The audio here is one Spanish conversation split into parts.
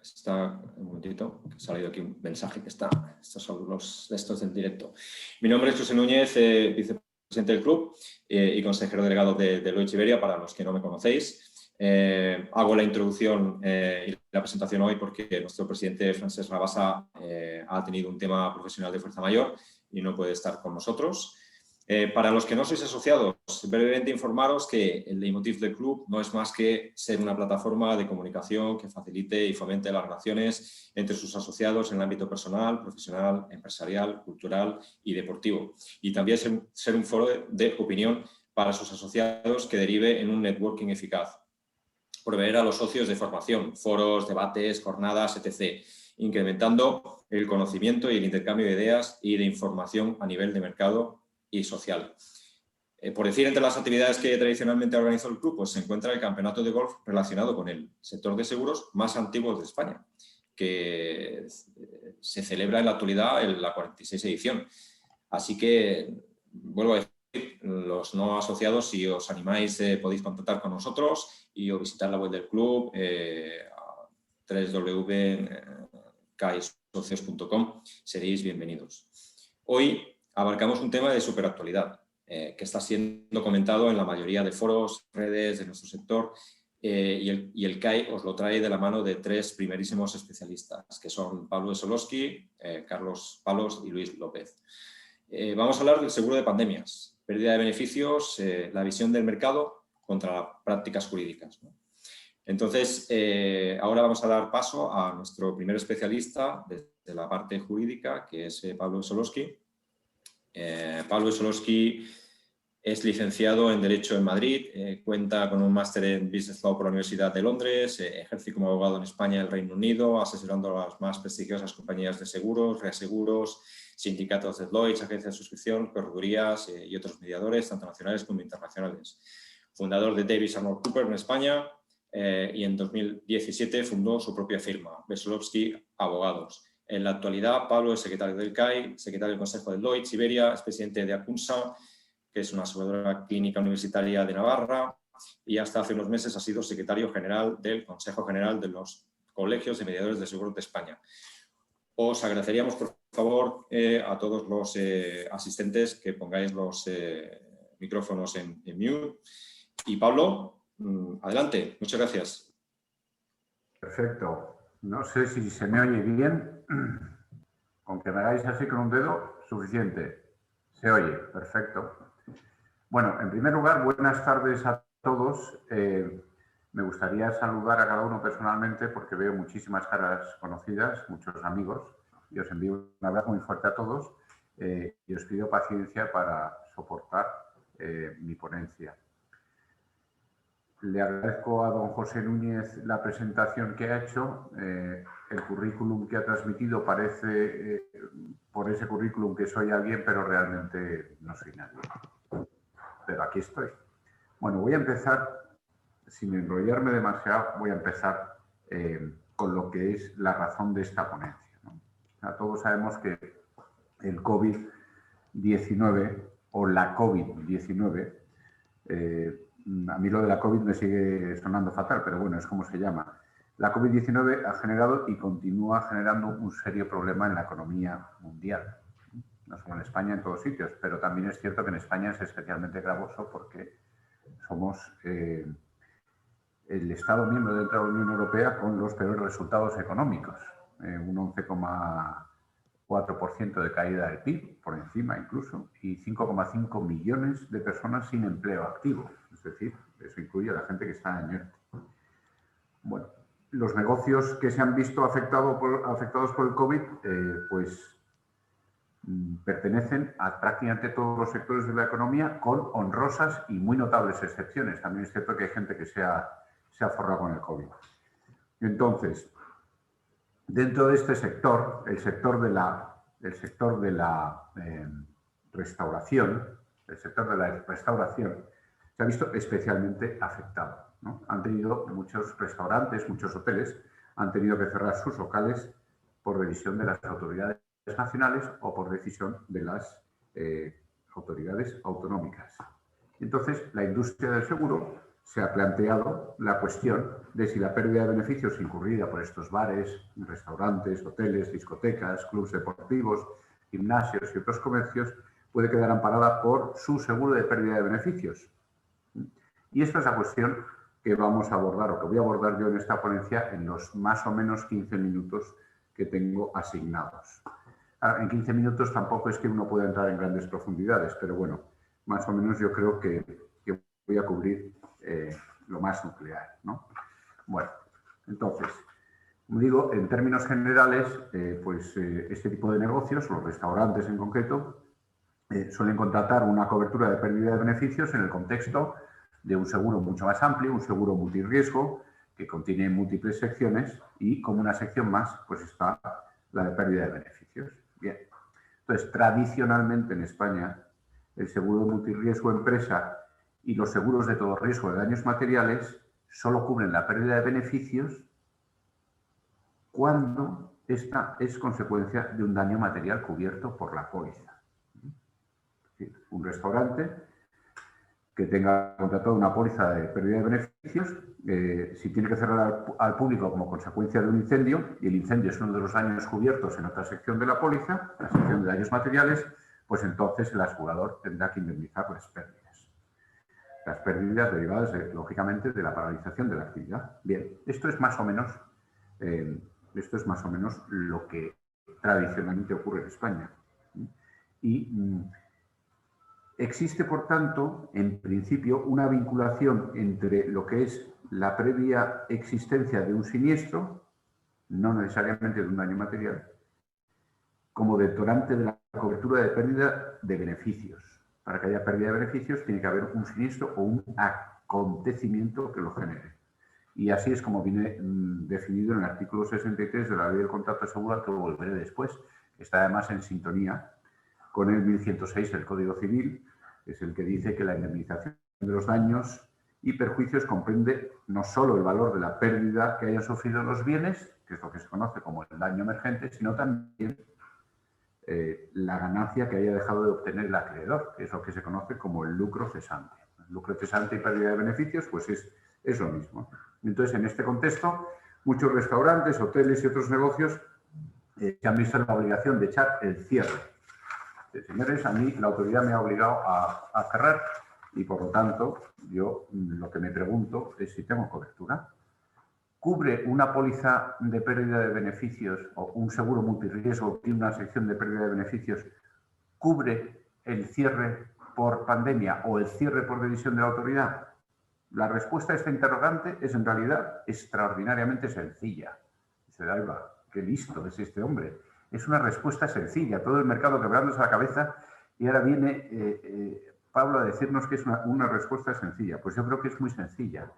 Está un momentito, que ha salido aquí un mensaje que está. Estos son los de estos del directo. Mi nombre es José Núñez, vicepresidente del club y consejero delegado de Deloitte Iberia, para los que no me conocéis. Hago la introducción y la presentación hoy porque nuestro presidente Francesc Rabassa ha tenido un tema profesional de fuerza mayor y no puede estar con nosotros. Para los que no sois asociados, brevemente informaros que el leitmotiv del club no es más que ser una plataforma de comunicación que facilite y fomente las relaciones entre sus asociados en el ámbito personal, profesional, empresarial, cultural y deportivo. Y también ser un foro de opinión para sus asociados que derive en un networking eficaz. Proveer a los socios de formación, foros, debates, jornadas, etc., incrementando el conocimiento y el intercambio de ideas y de información a nivel de mercado y social. Por decir, entre las actividades que tradicionalmente organiza el club, pues se encuentra el campeonato de golf relacionado con el sector de seguros más antiguo de España, que se celebra en la actualidad en la 46ª edición. Así que, vuelvo a decir, los no asociados, si os animáis, podéis contactar con nosotros y o visitar la web del club, www.caisocios.com, seréis bienvenidos. Hoy abarcamos un tema de superactualidad que está siendo comentado en la mayoría de foros, redes de nuestro sector y el CAI os lo trae de la mano de tres primerísimos especialistas, que son Pablo Wesolowski, Carlos Palos y Luis López. Vamos a hablar del seguro de pandemias, pérdida de beneficios, la visión del mercado contra las prácticas jurídicas, ¿no? Entonces, ahora vamos a dar paso a nuestro primer especialista desde la parte jurídica, que es Pablo Wesolowski. Pablo Wesolowski es licenciado en Derecho en Madrid, cuenta con un máster en Business Law por la Universidad de Londres, ejerce como abogado en España y el Reino Unido, asesorando a las más prestigiosas compañías de seguros, reaseguros, sindicatos de Deloitte, agencias de suscripción, corredurías y otros mediadores, tanto nacionales como internacionales. Fundador de Davis Arnold Cooper en España y en 2017 fundó su propia firma, Wesolowski Abogados. En la actualidad, Pablo es secretario del CAI, secretario del Consejo de Deloitte Iberia, es presidente de ACUNSA, que es una aseguradora clínica universitaria de Navarra, y hasta hace unos meses ha sido secretario general del Consejo General de los Colegios de Mediadores de Seguros de España. Os agradeceríamos, por favor, a todos los asistentes que pongáis los micrófonos en mute. Y Pablo, adelante. Muchas gracias. Perfecto. No sé si se me oye bien. Con que me hagáis así con un dedo, suficiente. Se oye, perfecto. Bueno, en primer lugar, buenas tardes a todos. Me gustaría saludar a cada uno personalmente porque veo muchísimas caras conocidas, muchos amigos. Y os envío un abrazo muy fuerte a todos y os pido paciencia para soportar mi ponencia. Le agradezco a don José Núñez la presentación que ha hecho. El currículum que ha transmitido parece, por ese currículum, que soy alguien, pero realmente no soy nadie. Pero aquí estoy. Bueno, voy a empezar, sin enrollarme demasiado, voy a empezar con lo que es la razón de esta ponencia, ¿no? O sea, todos sabemos que el COVID-19 o la COVID-19, a mí lo de la COVID me sigue sonando fatal, pero bueno, es como se llama. La COVID-19 ha generado y continúa generando un serio problema en la economía mundial. No solo en España, en todos sitios, pero también es cierto que en España es especialmente gravoso porque somos el Estado miembro dentro de la Unión Europea con los peores resultados económicos. Un 11,4% de caída del PIB, por encima incluso, y 5,5 millones de personas sin empleo activo. Es decir, eso incluye a la gente que está en ERTE. Bueno, los negocios que se han visto afectados por el COVID, pues pertenecen a prácticamente todos los sectores de la economía, con honrosas y muy notables excepciones. También es cierto que hay gente que se ha forrado con el COVID. Entonces, dentro de este sector, el sector de la restauración, se ha visto especialmente afectado, ¿no? Han tenido muchos restaurantes, muchos hoteles, han tenido que cerrar sus locales por decisión de las autoridades nacionales o por decisión de las autoridades autonómicas. Entonces, la industria del seguro se ha planteado la cuestión de si la pérdida de beneficios incurrida por estos bares, restaurantes, hoteles, discotecas, clubes deportivos, gimnasios y otros comercios puede quedar amparada por su seguro de pérdida de beneficios. Y esta es la cuestión que vamos a abordar o que voy a abordar yo en esta ponencia en los más o menos 15 minutos que tengo asignados. Ahora, en 15 minutos tampoco es que uno pueda entrar en grandes profundidades, pero bueno, más o menos yo creo que voy a cubrir lo más nuclear, ¿no? Bueno, entonces, como digo, en términos generales, este tipo de negocios, los restaurantes en concreto, suelen contratar una cobertura de pérdida de beneficios en el contexto de un seguro mucho más amplio, un seguro multirriesgo, que contiene múltiples secciones y como una sección más, pues está la de pérdida de beneficios. Bien, entonces, tradicionalmente en España, el seguro de multirriesgo empresa y los seguros de todo riesgo de daños materiales solo cubren la pérdida de beneficios cuando esta es consecuencia de un daño material cubierto por la póliza. Es decir, un restaurante que tenga contratado una póliza de pérdida de beneficios, si tiene que cerrar al público como consecuencia de un incendio, y el incendio es uno de los daños cubiertos en otra sección de la póliza, la sección de daños materiales, pues entonces el asegurador tendrá que indemnizar las pérdidas. Las pérdidas derivadas, lógicamente, de la paralización de la actividad. Bien, esto es más o menos lo que tradicionalmente ocurre en España. Y existe, por tanto, en principio, una vinculación entre lo que es la previa existencia de un siniestro, no necesariamente de un daño material, como detonante de la cobertura de pérdida de beneficios. Para que haya pérdida de beneficios tiene que haber un siniestro o un acontecimiento que lo genere. Y así es como viene definido en el artículo 63 de la Ley del Contrato de Seguro, al que volveré después, que está además en sintonía con el 1106 del Código Civil, que es el que dice que la indemnización de los daños y perjuicios comprende no solo el valor de la pérdida que hayan sufrido los bienes, que es lo que se conoce como el daño emergente, sino también la ganancia que haya dejado de obtener el acreedor, que es lo que se conoce como el lucro cesante. El lucro cesante y pérdida de beneficios, pues es lo mismo. Entonces, en este contexto, muchos restaurantes, hoteles y otros negocios se han visto en la obligación de echar el cierre. Señores, a mí la autoridad me ha obligado a cerrar y, por lo tanto, yo lo que me pregunto es si tengo cobertura. ¿Cubre una póliza de pérdida de beneficios o un seguro multirriesgo y una sección de pérdida de beneficios? ¿Cubre el cierre por pandemia o el cierre por decisión de la autoridad? La respuesta a esta interrogante es en realidad extraordinariamente sencilla. Dice, Alba, qué listo es este hombre. Es una respuesta sencilla, todo el mercado quebrándose la cabeza y ahora viene Pablo a decirnos que es una respuesta sencilla. Pues yo creo que es muy sencilla.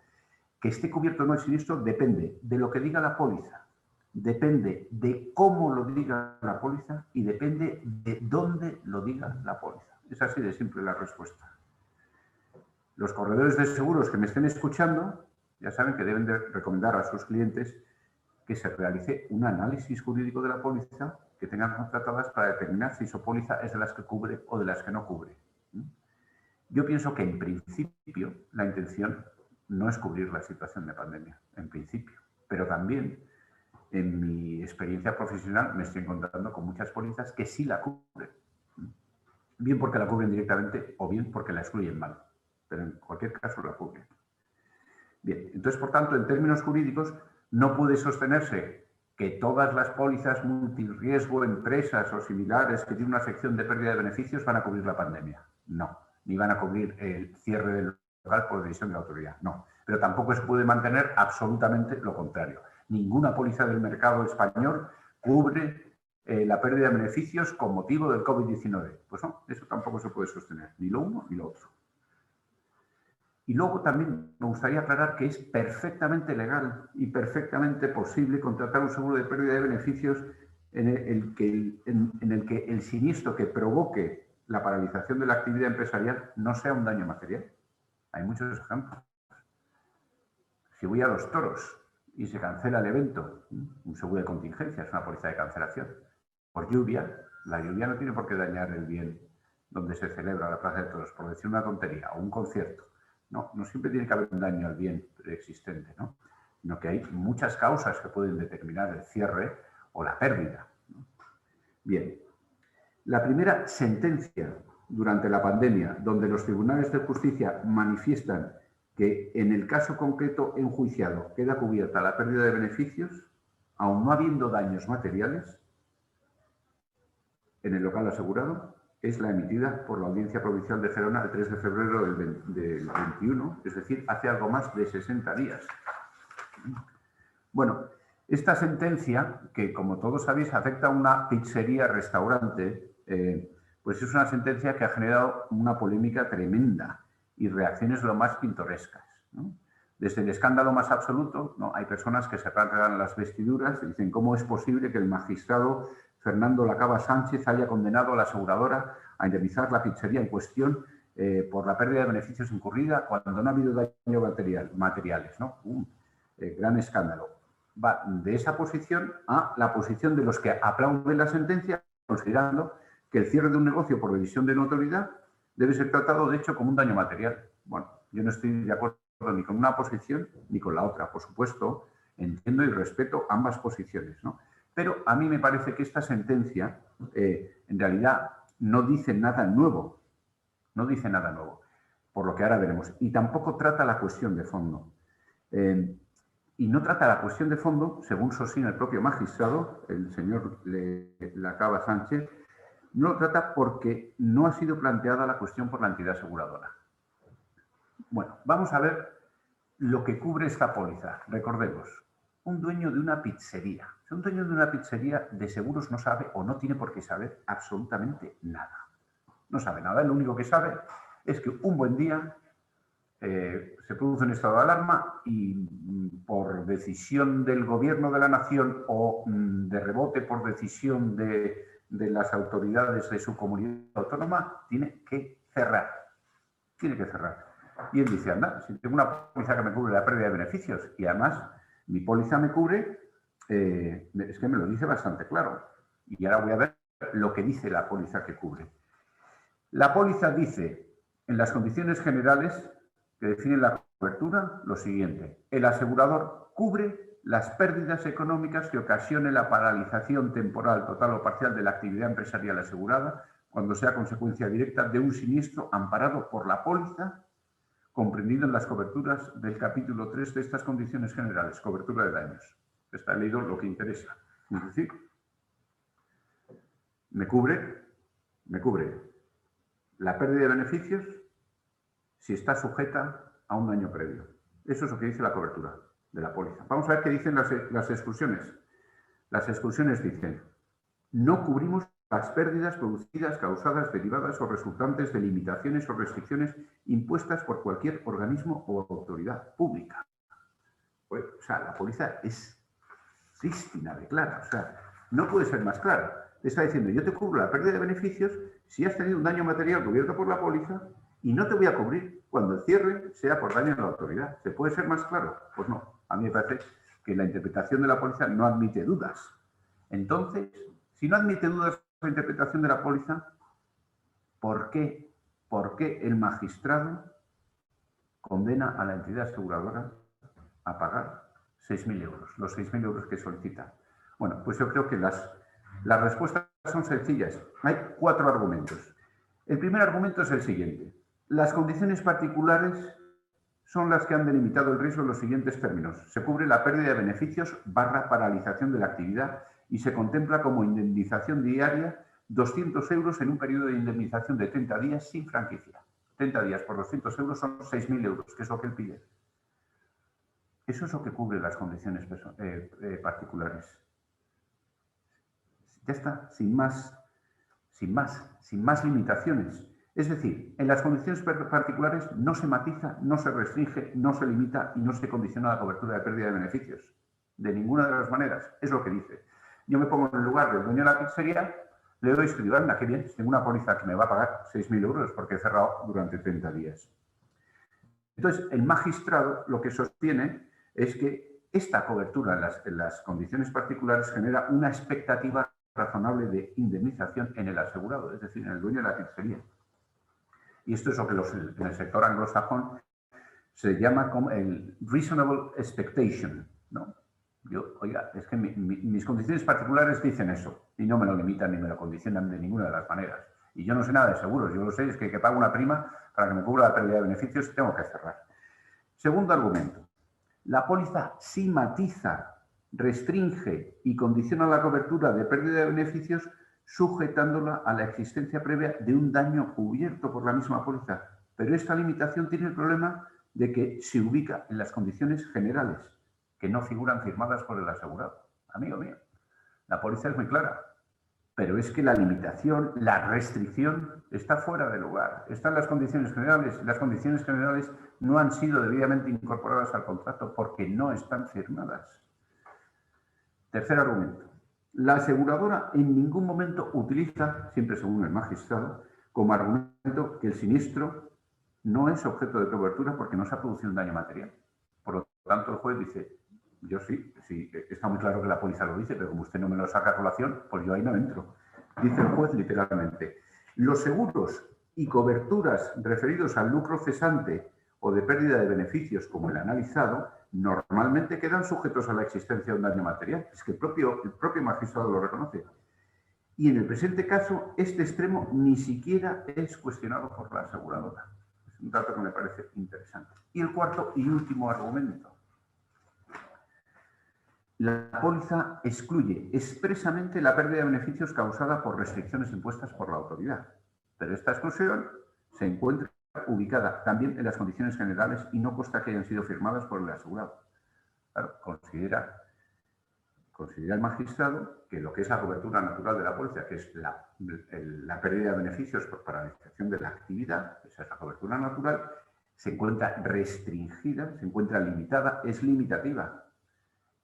Que esté cubierto o no el siniestro depende de lo que diga la póliza, depende de cómo lo diga la póliza y depende de dónde lo diga la póliza. Es así de simple la respuesta. Los corredores de seguros que me estén escuchando ya saben que deben de recomendar a sus clientes que se realice un análisis jurídico de la póliza que tengan contratadas para determinar si su póliza es de las que cubre o de las que no cubre. Yo pienso que en principio la intención no es cubrir la situación de pandemia, en principio, pero también en mi experiencia profesional me estoy encontrando con muchas pólizas que sí la cubren, bien porque la cubren directamente o bien porque la excluyen mal, pero en cualquier caso la cubren. Bien, entonces, por tanto, en términos jurídicos, no puede sostenerse que todas las pólizas multirriesgo, empresas o similares que tienen una sección de pérdida de beneficios van a cubrir la pandemia. No, ni van a cubrir el cierre del local por decisión de la autoridad. No, pero tampoco se puede mantener absolutamente lo contrario. Ninguna póliza del mercado español cubre la pérdida de beneficios con motivo del COVID-19. Pues no, eso tampoco se puede sostener, ni lo uno ni lo otro. Y luego también me gustaría aclarar que es perfectamente legal y perfectamente posible contratar un seguro de pérdida de beneficios en el que el siniestro que provoque la paralización de la actividad empresarial no sea un daño material. Hay muchos ejemplos. Si voy a los toros y se cancela el evento, un seguro de contingencia, es una póliza de cancelación, por lluvia, la lluvia no tiene por qué dañar el bien donde se celebra la plaza de toros, por decir una tontería, o un concierto. No, no siempre tiene que haber un daño al bien preexistente, ¿no? Sino que hay muchas causas que pueden determinar el cierre o la pérdida, ¿no? Bien, la primera sentencia durante la pandemia, donde los tribunales de justicia manifiestan que en el caso concreto enjuiciado queda cubierta la pérdida de beneficios, aun no habiendo daños materiales en el local asegurado, es la emitida por la Audiencia Provincial de Gerona el 3 de febrero del 21, es decir, hace algo más de 60 días. Bueno, esta sentencia, que como todos sabéis afecta a una pizzería-restaurante, pues es una sentencia que ha generado una polémica tremenda y reacciones lo más pintorescas, ¿no? Desde el escándalo más absoluto, ¿no? Hay personas que se rasgan las vestiduras y dicen cómo es posible que el magistrado Fernando Lacaba Sánchez haya condenado a la aseguradora a indemnizar la pizzería en cuestión por la pérdida de beneficios incurrida cuando no ha habido daño materiales, ¿no? Gran escándalo. Va de esa posición a la posición de los que aplauden la sentencia, considerando que el cierre de un negocio por decisión de una autoridad debe ser tratado, de hecho, como un daño material. Bueno, yo no estoy de acuerdo ni con una posición ni con la otra. Por supuesto, entiendo y respeto ambas posiciones, ¿no? Pero a mí me parece que esta sentencia, en realidad, no dice nada nuevo. No dice nada nuevo, por lo que ahora veremos. Y tampoco trata la cuestión de fondo. Y no trata la cuestión de fondo, según sostina el propio magistrado, el señor Lacaba Sánchez, no lo trata porque no ha sido planteada la cuestión por la entidad aseguradora. Bueno, vamos a ver lo que cubre esta póliza. Recordemos, un dueño de una pizzería. Un dueño de una pizzería de seguros no sabe o no tiene por qué saber absolutamente nada. No sabe nada. Lo único que sabe es que un buen día se produce un estado de alarma y por decisión del gobierno de la nación o de rebote por decisión de las autoridades de su comunidad autónoma, tiene que cerrar. Tiene que cerrar. Y él dice, anda, si tengo una póliza que me cubre la pérdida de beneficios y además mi póliza me cubre, es que me lo dice bastante claro. Y ahora voy a ver lo que dice la póliza que cubre. La póliza dice, en las condiciones generales que definen la cobertura, lo siguiente. El asegurador cubre las pérdidas económicas que ocasione la paralización temporal, total o parcial de la actividad empresarial asegurada cuando sea consecuencia directa de un siniestro amparado por la póliza, comprendido en las coberturas del capítulo 3 de estas condiciones generales, cobertura de daños. Está leído lo que interesa. Es decir, me cubre la pérdida de beneficios si está sujeta a un daño previo. Eso es lo que dice la cobertura de la póliza. Vamos a ver qué dicen las exclusiones. Las exclusiones dicen, no cubrimos las pérdidas producidas, causadas, derivadas o resultantes de limitaciones o restricciones impuestas por cualquier organismo o autoridad pública. Pues, o sea, la póliza es prístina de clara. O sea, no puede ser más clara. Te está diciendo, yo te cubro la pérdida de beneficios si has tenido un daño material cubierto por la póliza y no te voy a cubrir cuando el cierre sea por daño a la autoridad. ¿Se puede ser más claro? Pues no. A mí me parece que la interpretación de la póliza no admite dudas. Entonces, si no admite dudas la interpretación de la póliza, ¿por qué el magistrado condena a la entidad aseguradora a pagar 6.000 euros, los 6.000 euros que solicita? Bueno, pues yo creo que las respuestas son sencillas. Hay 4 argumentos. El primer argumento es el siguiente. Las condiciones particulares son las que han delimitado el riesgo en los siguientes términos. Se cubre la pérdida de beneficios / paralización de la actividad y se contempla como indemnización diaria 200 euros en un periodo de indemnización de 30 días sin franquicia. 30 días por 200 euros son 6.000 euros, que es lo que él pide. Eso es lo que cubre las condiciones particulares. Ya está, sin más limitaciones. Es decir, en las condiciones particulares no se matiza, no se restringe, no se limita y no se condiciona la cobertura de pérdida de beneficios. De ninguna de las maneras. Es lo que dice. Yo me pongo en el lugar del dueño de la pizzería, le doy escribir, anda, qué bien, tengo una póliza que me va a pagar 6.000 euros porque he cerrado durante 30 días. Entonces, el magistrado lo que sostiene es que esta cobertura en las condiciones particulares genera una expectativa razonable de indemnización en el asegurado, es decir, en el dueño de la pizzería. Y esto es lo que en el sector anglosajón se llama como el reasonable expectation, ¿no? Oiga, es que mis condiciones particulares dicen eso y no me lo limitan ni me lo condicionan de ninguna de las maneras. Y yo no sé nada de seguros, yo lo sé, es que pago una prima para que me cubra la pérdida de beneficios y tengo que cerrar. Segundo argumento, la póliza sí matiza, restringe y condiciona la cobertura de pérdida de beneficios sujetándola a la existencia previa de un daño cubierto por la misma póliza. Pero esta limitación tiene el problema de que se ubica en las condiciones generales, que no figuran firmadas por el asegurado. Amigo mío, la póliza es muy clara, pero es que la limitación, la restricción está fuera de lugar. Están las condiciones generales. Las condiciones generales no han sido debidamente incorporadas al contrato porque no están firmadas. Tercer argumento. La aseguradora en ningún momento utiliza, siempre según el magistrado, como argumento que el siniestro no es objeto de cobertura porque no se ha producido un daño material. Por lo tanto, el juez dice, yo sí, está muy claro que la póliza lo dice, pero como usted no me lo saca a colación, pues yo ahí no entro. Dice el juez literalmente, los seguros y coberturas referidos al lucro cesante o de pérdida de beneficios, como el analizado, normalmente quedan sujetos a la existencia de un daño material. Es que el propio magistrado lo reconoce. Y en el presente caso, este extremo ni siquiera es cuestionado por la aseguradora. Es un dato que me parece interesante. Y el cuarto y último argumento. La póliza excluye expresamente la pérdida de beneficios causada por restricciones impuestas por la autoridad. Pero esta exclusión se encuentra ubicada también en las condiciones generales y no consta que hayan sido firmadas por el asegurado. Claro, considera el magistrado que lo que es la cobertura natural de la póliza, que es la pérdida de beneficios por paralización de la actividad, esa es la cobertura natural, se encuentra restringida, se encuentra limitada, es limitativa.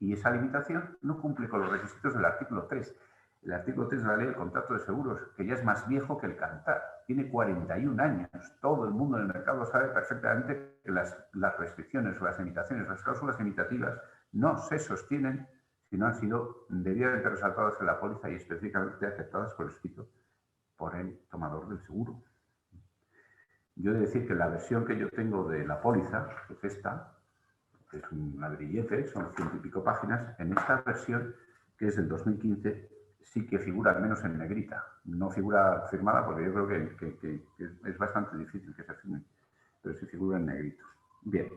Y esa limitación no cumple con los requisitos del artículo 3. El artículo 3 de la ley del contrato de seguros, que ya es más viejo que el cantar, tiene 41 años. Todo el mundo en el mercado sabe perfectamente que las restricciones o las limitaciones, las cláusulas limitativas no se sostienen si no han sido debidamente resaltadas en la póliza y específicamente aceptadas por escrito por el tomador del seguro. Yo he de decir que la versión que yo tengo de la póliza, que es esta, que es un ladrillete, son 100 y pico páginas, en esta versión, que es del 2015, sí que figura al menos en negrita. No figura firmada porque yo creo que es bastante difícil que se firme, pero sí figura en negrito. Bien,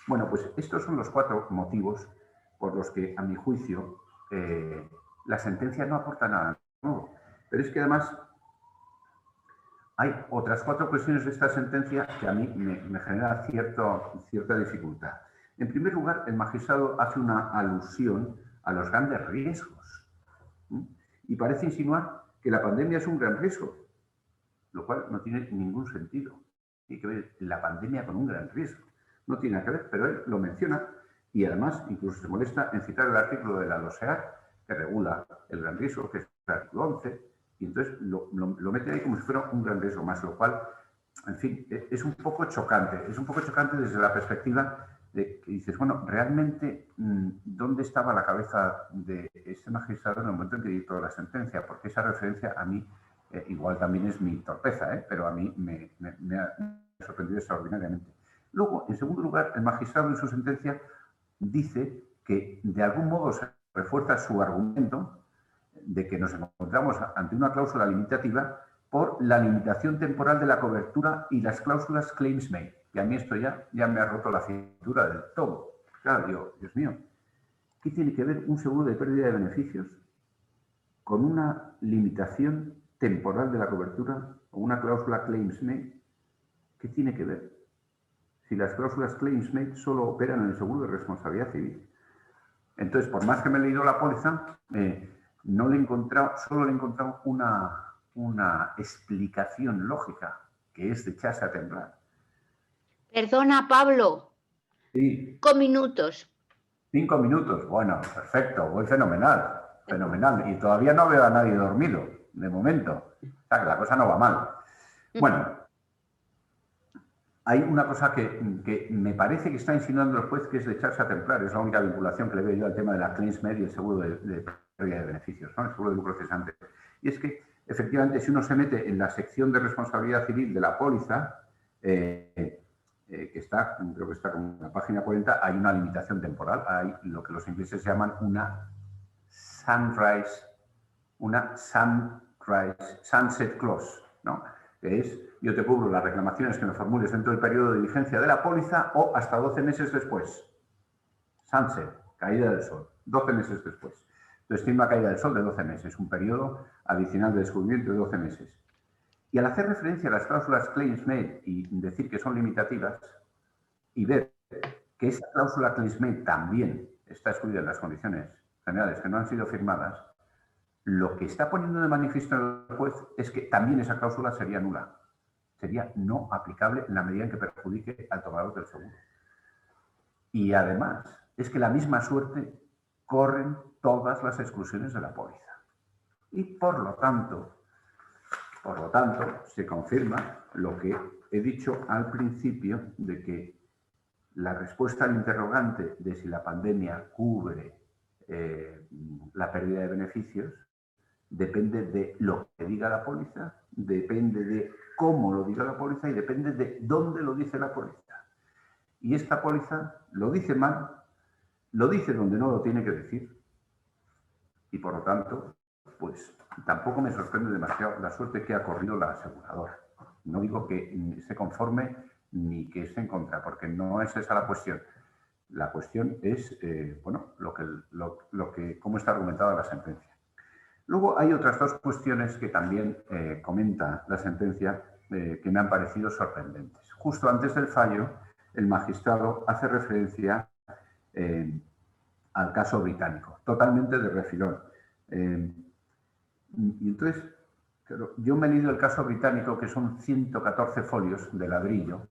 bueno, pues estos son los 4 motivos por los que, a mi juicio, la sentencia no aporta nada nuevo. Pero es que además hay otras 4 cuestiones de esta sentencia que a mí me genera cierta dificultad. En primer lugar, el magistrado hace una alusión a los grandes riesgos y parece insinuar que la pandemia es un gran riesgo, lo cual no tiene ningún sentido. Tiene que ver la pandemia con un gran riesgo. No tiene nada que ver, pero él lo menciona y además incluso se molesta en citar el artículo de la LOSEAC que regula el gran riesgo, que es el artículo 11, y entonces lo mete ahí como si fuera un gran riesgo más, lo cual, en fin, es un poco chocante. Es un poco chocante desde la perspectiva de que dices, bueno, realmente, ¿dónde estaba la cabeza de este magistrado en el momento en que dictó la sentencia? Porque esa referencia a mí, igual también es mi torpeza, pero a mí me ha sorprendido extraordinariamente. Luego, en segundo lugar, el magistrado en su sentencia dice que de algún modo se refuerza su argumento de que nos encontramos ante una cláusula limitativa por la limitación temporal de la cobertura y las cláusulas claims made. Y a mí esto ya me ha roto la cintura del todo. Claro, Dios mío, ¿qué tiene que ver un seguro de pérdida de beneficios con una limitación temporal de la cobertura o una cláusula claims made? ¿Qué tiene que ver? Si las cláusulas claims made solo operan en el seguro de responsabilidad civil. Entonces, por más que me he leído la póliza, no le he encontrado, solo le he encontrado una explicación lógica, que es de echarse a temblar. Perdona, Pablo. Sí. 5 minutos. 5 minutos. Bueno, perfecto. Voy fenomenal. Fenomenal. Y todavía no veo a nadie dormido, de momento. O sea, que la cosa no va mal. Bueno, hay una cosa que me parece que está insinuando el juez, que es de echarse a temblar. Es la única vinculación que le veo yo al tema de la claims made y el seguro de pérdida de beneficios, ¿no? El seguro de lucro cesante. Y es que, efectivamente, si uno se mete en la sección de responsabilidad civil de la póliza, que está, creo que está como en la página 40, hay una limitación temporal, hay lo que los ingleses llaman una sunset clause, ¿no? Que es, yo te cubro las reclamaciones que me formules dentro del periodo de vigencia de la póliza o hasta 12 meses después. Sunset, caída del sol, 12 meses después. Entonces tiene una caída del sol de 12 meses, un periodo adicional de descubrimiento de 12 meses. Y al hacer referencia a las cláusulas claims made y decir que son limitativas y ver que esa cláusula claims made también está excluida en las condiciones generales que no han sido firmadas, lo que está poniendo de manifiesto el juez es que también esa cláusula sería nula. Sería no aplicable en la medida en que perjudique al tomador del seguro. Y además, es que la misma suerte corren todas las exclusiones de la póliza. Y por lo tanto, se confirma lo que he dicho al principio de que la respuesta al interrogante de si la pandemia cubre la pérdida de beneficios depende de lo que diga la póliza, depende de cómo lo diga la póliza y depende de dónde lo dice la póliza. Y esta póliza lo dice mal, lo dice donde no lo tiene que decir y por lo tanto, pues tampoco me sorprende demasiado la suerte que ha corrido la aseguradora. No digo que esté conforme ni que esté en contra, porque no es esa la cuestión. La cuestión es, bueno, cómo está argumentada la sentencia. Luego hay otras dos cuestiones que también comenta la sentencia que me han parecido sorprendentes. Justo antes del fallo, el magistrado hace referencia al caso británico, totalmente de refilón. Y entonces, claro, yo me he leído el caso británico, que son 114 folios de ladrillo,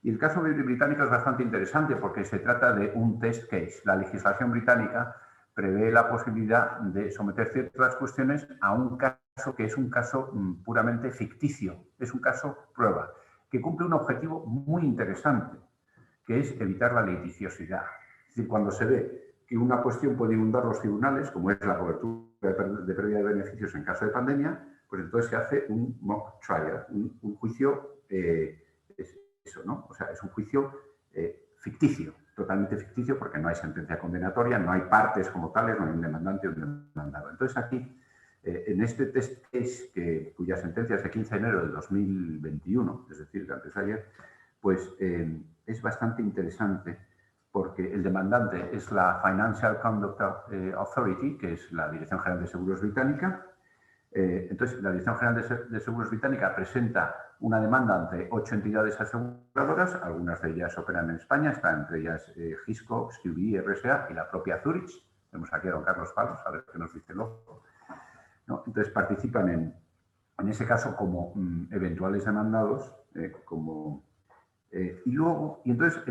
y el caso británico es bastante interesante porque se trata de un test case. La legislación británica prevé la posibilidad de someter ciertas cuestiones a un caso que es un caso puramente ficticio, es un caso prueba, que cumple un objetivo muy interesante, que es evitar la litigiosidad. Es decir, cuando se ve que una cuestión puede inundar los tribunales, como es la cobertura de pérdida de beneficios en caso de pandemia, pues entonces se hace un mock trial, un juicio, eso, ¿no? O sea, es un juicio ficticio, totalmente ficticio, porque no hay sentencia condenatoria, no hay partes como tales, no hay un demandante o un demandado. Entonces aquí, en este test case, cuya sentencia es de 15 de enero de 2021, es decir, de antes de ayer, pues es bastante interesante porque el demandante es la Financial Conduct Authority, que es la Dirección General de Seguros Británica. Entonces, la Dirección General de Seguros Británica presenta una demanda ante 8 entidades aseguradoras, algunas de ellas operan en España, están entre ellas Hiscox, QBE, RSA y la propia Zurich. Tenemos aquí a don Carlos Palos, a ver qué nos dice el otro, ¿no? Entonces, participan en ese caso como eventuales demandados, y entonces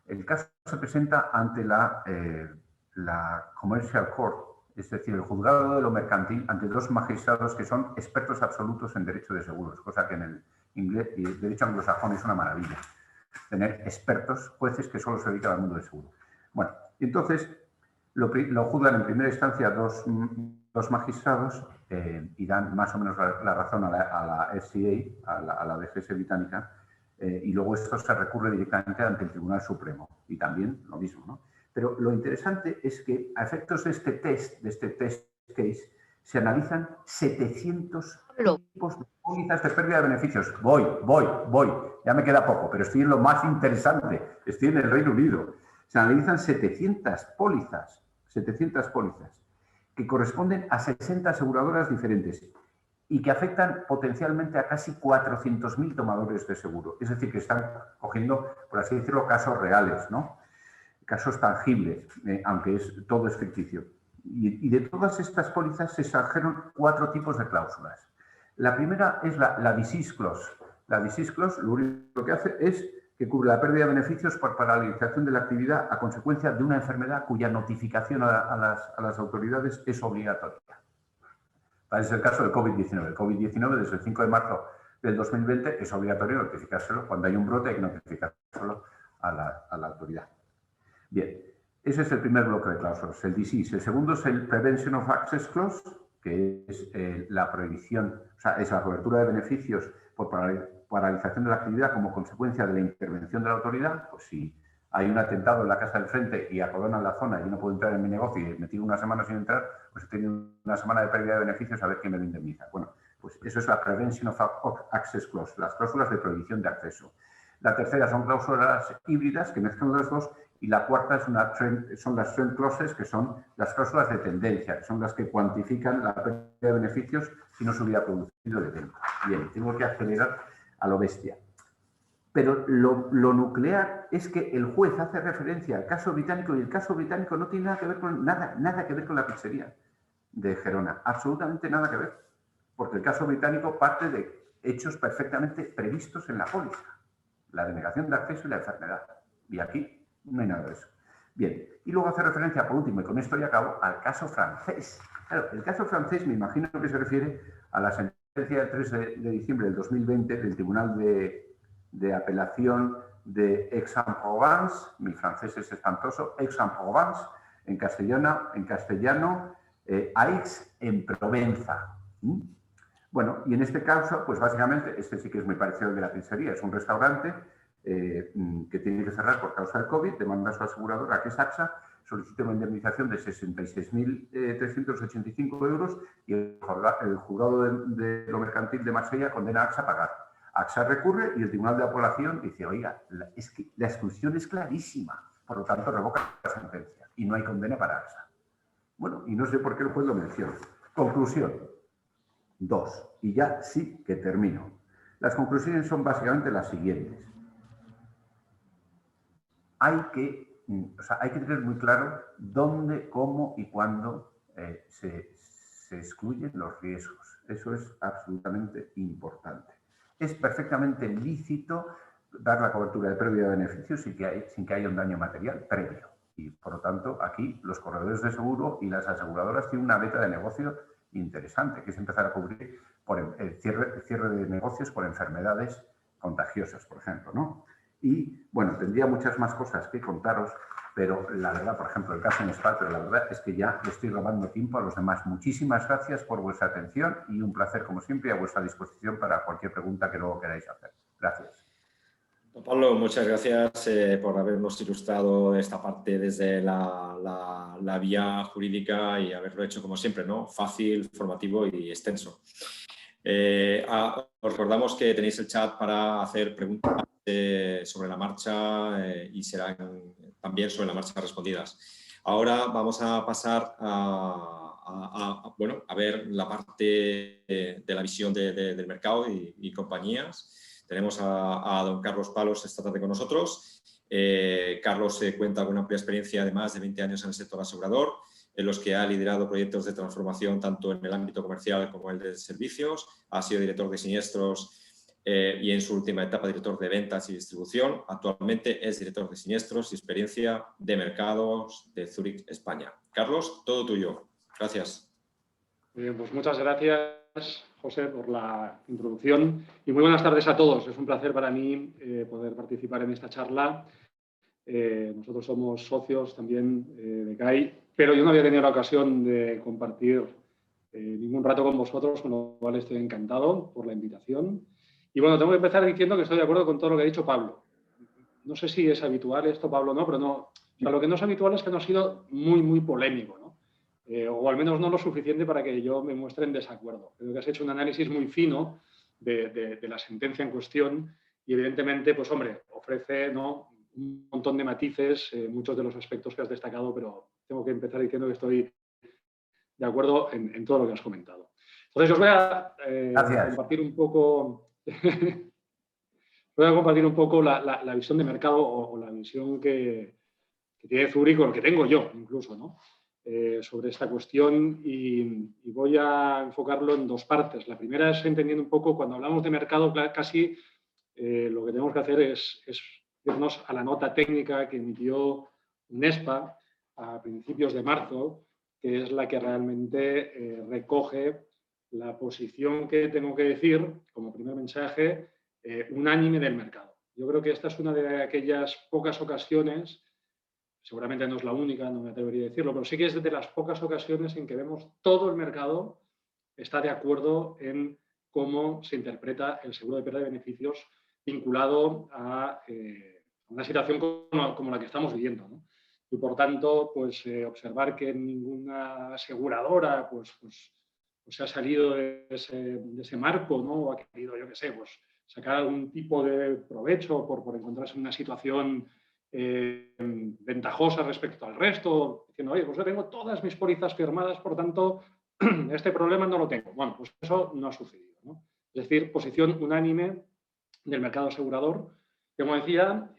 el caso se presenta ante la Commercial Court, es decir, el juzgado de lo mercantil, ante dos magistrados que son expertos absolutos en derecho de seguros, cosa que en el inglés y el derecho anglosajón es una maravilla, tener expertos, jueces que solo se dedican al mundo del seguro. Bueno, entonces lo juzgan en primera instancia dos magistrados y dan más o menos la razón a la FCA, a la DGS británica, y luego esto se recurre directamente ante el Tribunal Supremo y también lo mismo, ¿no? Pero lo interesante es que a efectos de este test case, se analizan 700 tipos de pólizas de pérdida de beneficios. Voy. Ya me queda poco, pero estoy en lo más interesante. Estoy en el Reino Unido. Se analizan 700 pólizas que corresponden a 60 aseguradoras diferentes y que afectan potencialmente a casi 400.000 tomadores de seguro. Es decir, que están cogiendo, por así decirlo, casos reales, ¿no? Casos tangibles, aunque todo es ficticio. Y de todas estas pólizas se extrajeron 4 tipos de cláusulas. La primera es la disease clause. La disease clause lo único que hace es que cubre la pérdida de beneficios por paralización de la actividad a consecuencia de una enfermedad cuya notificación a las autoridades es obligatoria. Tal es el caso del COVID-19. El COVID-19, desde el 5 de marzo del 2020, es obligatorio notificárselo. Cuando hay un brote hay que notificárselo a la autoridad. Bien, ese es el primer bloque de cláusulas, el disease. El segundo es el Prevention of Access Clause, que es la prohibición, o sea, es la cobertura de beneficios por paralización de la actividad como consecuencia de la intervención de la autoridad, pues si hay un atentado en la casa del frente y acordonan la zona y no puedo entrar en mi negocio y me tiro una semana sin entrar, pues he tenido una semana de pérdida de beneficios, a ver quién me lo indemniza. Bueno, pues eso es la Prevention of Access Clause, las cláusulas de prohibición de acceso. La tercera son cláusulas híbridas que mezclan las dos, y la cuarta son las trend clauses, que son las cláusulas de tendencia, que son las que cuantifican la pérdida de beneficios si no se hubiera producido el evento. Bien, tengo que acelerar a lo bestia. Pero lo nuclear es que el juez hace referencia al caso británico y el caso británico no tiene nada que ver con, nada que ver con la pizzería de Gerona. Absolutamente nada que ver. Porque el caso británico parte de hechos perfectamente previstos en la póliza. La denegación de acceso y la enfermedad. Y aquí no hay nada de eso. Bien. Y luego hace referencia, por último, y con esto ya acabo, al caso francés. Claro, el caso francés me imagino que se refiere a la sentencia del 3 de diciembre del 2020 del Tribunal de Apelación de Aix-en-Provence, mi francés es espantoso, Aix-en-Provence, en castellano, Aix en Provenza. Bueno, y en este caso, pues básicamente, este sí que es muy parecido al de la pizzería, es un restaurante que tiene que cerrar por causa del COVID, demanda a su aseguradora, que es AXA, solicita una indemnización de 66.385 euros y el juzgado de lo mercantil de Marsella condena a AXA a pagar. AXA recurre y el Tribunal de Apelación dice, oiga, es que la exclusión es clarísima, por lo tanto revoca la sentencia y no hay condena para AXA. Bueno, y no sé por qué el juez lo menciona. Conclusión. 2. Y ya sí que termino. Las conclusiones son básicamente las siguientes. Hay que tener muy claro dónde, cómo y cuándo se excluyen los riesgos. Eso es absolutamente importante. Es perfectamente lícito dar la cobertura de pérdida de beneficios sin que haya un daño material previo. Y, por lo tanto, aquí los corredores de seguro y las aseguradoras tienen una beta de negocio interesante, que es empezar a cubrir por el cierre de negocios por enfermedades contagiosas, por ejemplo, ¿no? Y, bueno, tendría muchas más cosas que contaros, pero la verdad, por ejemplo, el caso en Spal, pero la verdad es que ya le estoy robando tiempo a los demás. Muchísimas gracias por vuestra atención y un placer, como siempre, a vuestra disposición para cualquier pregunta que luego queráis hacer. Gracias. Don Pablo, muchas gracias por habernos ilustrado esta parte desde la vía jurídica y haberlo hecho, como siempre, ¿no? Fácil, formativo y extenso. Os recordamos que tenéis el chat para hacer preguntas sobre la marcha y serán también sobre la marcha respondidas. Ahora vamos a pasar a ver la parte de la visión del mercado y compañías. Tenemos a don Carlos Palos esta tarde con nosotros. Carlos cuenta con una amplia experiencia de más de 20 años en el sector asegurador, en los que ha liderado proyectos de transformación tanto en el ámbito comercial como el de servicios. Ha sido director de siniestros y en su última etapa director de ventas y distribución. Actualmente es director de siniestros y experiencia de mercados de Zurich, España. Carlos, todo tuyo. Gracias. Bien, pues muchas gracias, José, por la introducción y muy buenas tardes a todos. Es un placer para mí poder participar en esta charla. Nosotros somos socios también de CAI, pero yo no había tenido la ocasión de compartir ningún rato con vosotros, con lo cual estoy encantado por la invitación. Y bueno, tengo que empezar diciendo que estoy de acuerdo con todo lo que ha dicho Pablo. No sé si es habitual esto, Pablo, no, pero no. O sea, lo que no es habitual es que no ha sido muy polémico, ¿no? O al menos no lo suficiente para que yo me muestre en desacuerdo. Creo que has hecho un análisis muy fino de la sentencia en cuestión y, evidentemente, pues, hombre, ofrece, ¿no?, un montón de matices, muchos de los aspectos que has destacado, pero tengo que empezar diciendo que estoy de acuerdo en todo lo que has comentado. Entonces, os voy a compartir un poco... voy a compartir un poco la visión de mercado o la visión que tiene Zurich, o lo que tengo yo incluso, ¿no?, sobre esta cuestión y voy a enfocarlo en dos partes. La primera es entendiendo un poco, cuando hablamos de mercado, casi lo que tenemos que hacer es irnos a la nota técnica que emitió UNESPA a principios de marzo, que es la que realmente recoge la posición que tengo que decir como primer mensaje unánime del mercado. Yo creo que esta es una de aquellas pocas ocasiones, seguramente no es la única, no me atrevería a decirlo, pero sí que es de las pocas ocasiones en que vemos todo el mercado está de acuerdo en cómo se interpreta el seguro de pérdida de beneficios vinculado a una situación como la que estamos viviendo, ¿no? Y por tanto, pues observar que ninguna aseguradora pues se ha salido de ese marco, ¿no? O ha querido, yo qué sé, pues sacar algún tipo de provecho por encontrarse en una situación ventajosa respecto al resto, diciendo, oye, pues yo tengo todas mis pólizas firmadas, por tanto, este problema no lo tengo. Bueno, pues eso no ha sucedido, ¿no? Es decir, posición unánime del mercado asegurador. Como decía,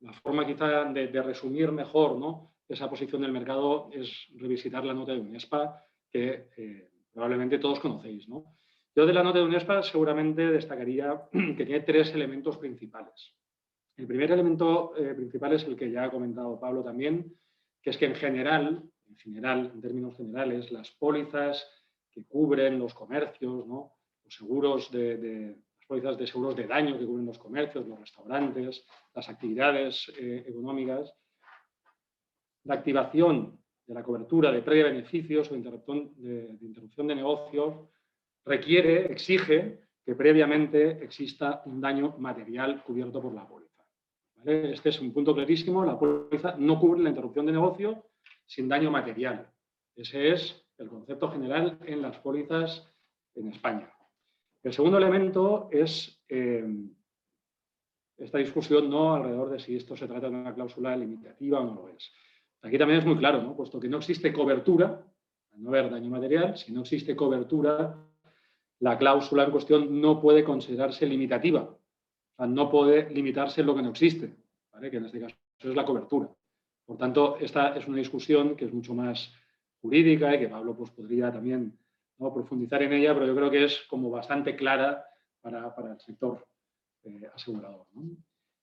la forma quizá de resumir mejor, ¿no?, esa posición del mercado es revisitar la nota de UNESPA, que probablemente todos conocéis, ¿no? Yo de la nota de UNESPA seguramente destacaría que tiene 3 elementos principales. El primer elemento principal es el que ya ha comentado Pablo también, que es que en general, en términos generales, las pólizas que cubren los comercios, ¿no?, los seguros las pólizas de seguros de daño que cubren los comercios, los restaurantes, las actividades económicas, la activación de la cobertura de pérdida de beneficios o de interrupción de negocios exige que previamente exista un daño material cubierto por la póliza, ¿vale? Este es un punto clarísimo. La póliza no cubre la interrupción de negocio sin daño material. Ese es el concepto general en las pólizas en España. El segundo elemento es esta discusión, ¿no?, alrededor de si esto se trata de una cláusula limitativa o no lo es. Aquí también es muy claro, ¿no?, puesto que no existe cobertura, al no haber daño material, si no existe cobertura, la cláusula en cuestión no puede considerarse limitativa. O sea, no puede limitarse en lo que no existe, ¿vale?, que en este caso es la cobertura. Por tanto, esta es una discusión que es mucho más jurídica y que Pablo pues, podría también, ¿no?, profundizar en ella, pero yo creo que es como bastante clara para el sector asegurador, ¿no?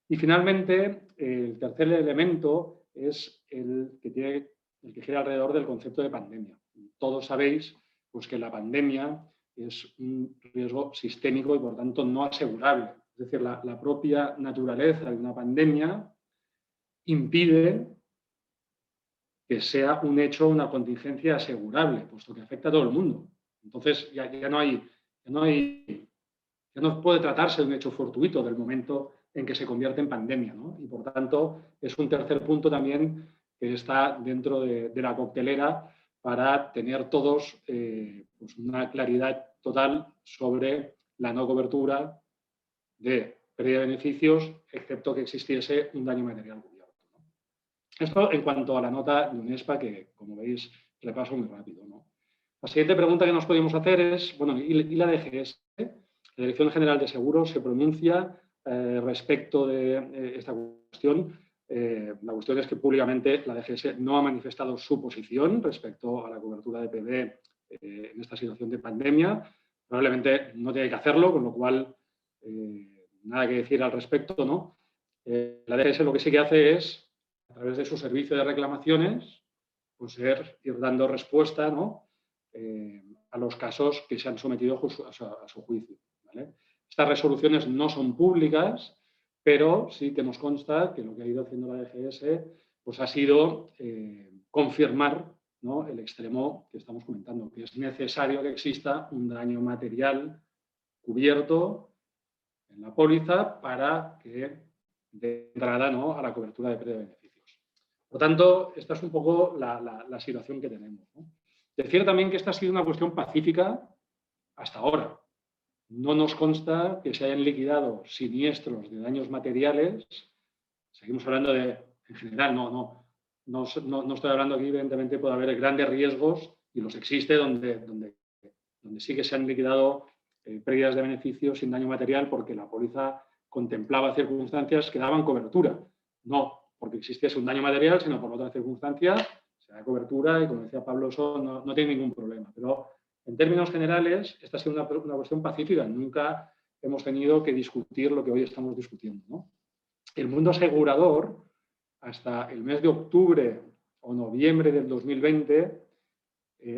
Y finalmente, el tercer elemento es el que gira alrededor del concepto de pandemia. Todos sabéis pues, que la pandemia es un riesgo sistémico y, por tanto, no asegurable. Es decir, la propia naturaleza de una pandemia impide que sea un hecho, una contingencia asegurable, puesto que afecta a todo el mundo. Entonces, ya no puede tratarse de un hecho fortuito del momento en que se convierte en pandemia, ¿no? Y, por tanto, es un tercer punto también que está dentro de la coctelera para tener todos pues una claridad total sobre la no cobertura de pérdida de beneficios, excepto que existiese un daño material cubierto, ¿no? Esto en cuanto a la nota de UNESPA, que, como veis, repaso muy rápido, ¿no? La siguiente pregunta que nos podemos hacer es, bueno, ¿y la DGS? La Dirección General de Seguros se pronuncia respecto de esta cuestión. La cuestión es que públicamente la DGS no ha manifestado su posición respecto a la cobertura de PD en esta situación de pandemia. Probablemente no tiene que hacerlo, con lo cual nada que decir al respecto, ¿no? La DGS lo que sí que hace es, a través de su servicio de reclamaciones, pues ir dando respuesta, ¿no?, a los casos que se han sometido a su juicio, ¿vale? Estas resoluciones no son públicas, pero sí que nos consta que lo que ha ido haciendo la DGS pues ha sido confirmar, ¿no?, el extremo que estamos comentando, que es necesario que exista un daño material cubierto en la póliza para que dé entrada, ¿no?, a la cobertura de pérdida de beneficios. Por tanto, esta es un poco la situación que tenemos, ¿no? Decir también que esta ha sido una cuestión pacífica hasta ahora. No nos consta que se hayan liquidado siniestros de daños materiales. Seguimos hablando en general, no estoy hablando aquí, evidentemente puede haber grandes riesgos y los existe donde sí que se han liquidado pérdidas de beneficios sin daño material porque la póliza contemplaba circunstancias que daban cobertura. No porque existiese un daño material, sino por otras circunstancias se da cobertura y, como decía Pablo, eso no tiene ningún problema. Pero en términos generales, esta ha sido una cuestión pacífica. Nunca hemos tenido que discutir lo que hoy estamos discutiendo, ¿no? El mundo asegurador, hasta el mes de octubre o noviembre del 2020,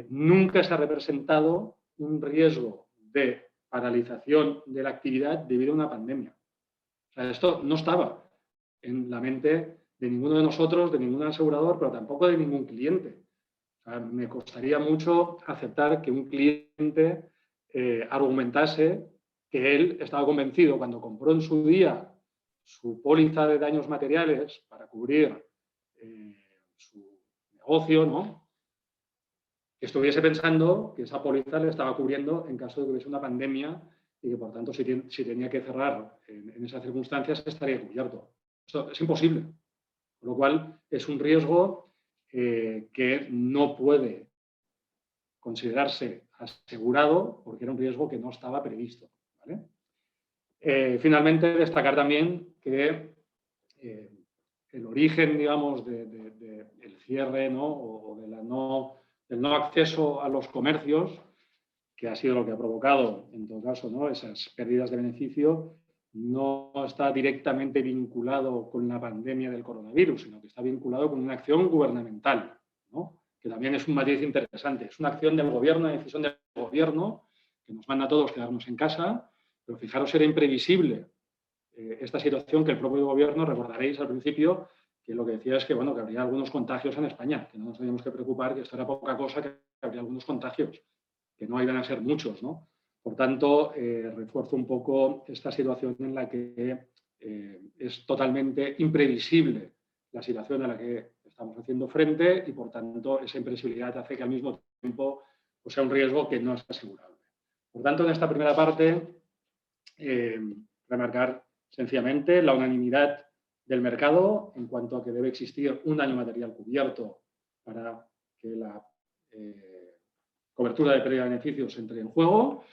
nunca se ha representado un riesgo de paralización de la actividad debido a una pandemia. O sea, esto no estaba en la mente de ninguno de nosotros, de ningún asegurador, pero tampoco de ningún cliente. O sea, me costaría mucho aceptar que un cliente argumentase que él estaba convencido cuando compró en su día su póliza de daños materiales para cubrir su negocio, ¿no?, que estuviese pensando que esa póliza le estaba cubriendo en caso de que hubiese una pandemia y que, por tanto, si tenía que cerrar en esas circunstancias, estaría cubierto. Esto es imposible. Con lo cual, es un riesgo que no puede considerarse asegurado porque era un riesgo que no estaba previsto, ¿vale? Finalmente, destacar también que el origen, digamos, del cierre, ¿no?, o del no acceso a los comercios, que ha sido lo que ha provocado, en todo caso, ¿no?, esas pérdidas de beneficio, no está directamente vinculado con la pandemia del coronavirus, sino que está vinculado con una acción gubernamental, ¿no?, que también es un matiz interesante. Es una acción del gobierno, una decisión del gobierno, que nos manda a todos quedarnos en casa, pero fijaros, era imprevisible esta situación, que el propio gobierno, recordaréis al principio, que lo que decía es que, bueno, que habría algunos contagios en España, que no nos teníamos que preocupar, que esto era poca cosa, que habría algunos contagios, que no iban a ser muchos, ¿no? Por tanto, refuerzo un poco esta situación en la que es totalmente imprevisible la situación a la que estamos haciendo frente y, por tanto, esa imprevisibilidad hace que al mismo tiempo pues, sea un riesgo que no es asegurable. Por tanto, en esta primera parte, remarcar sencillamente la unanimidad del mercado en cuanto a que debe existir un daño material cubierto para que la cobertura de pérdida de beneficios entre en juego.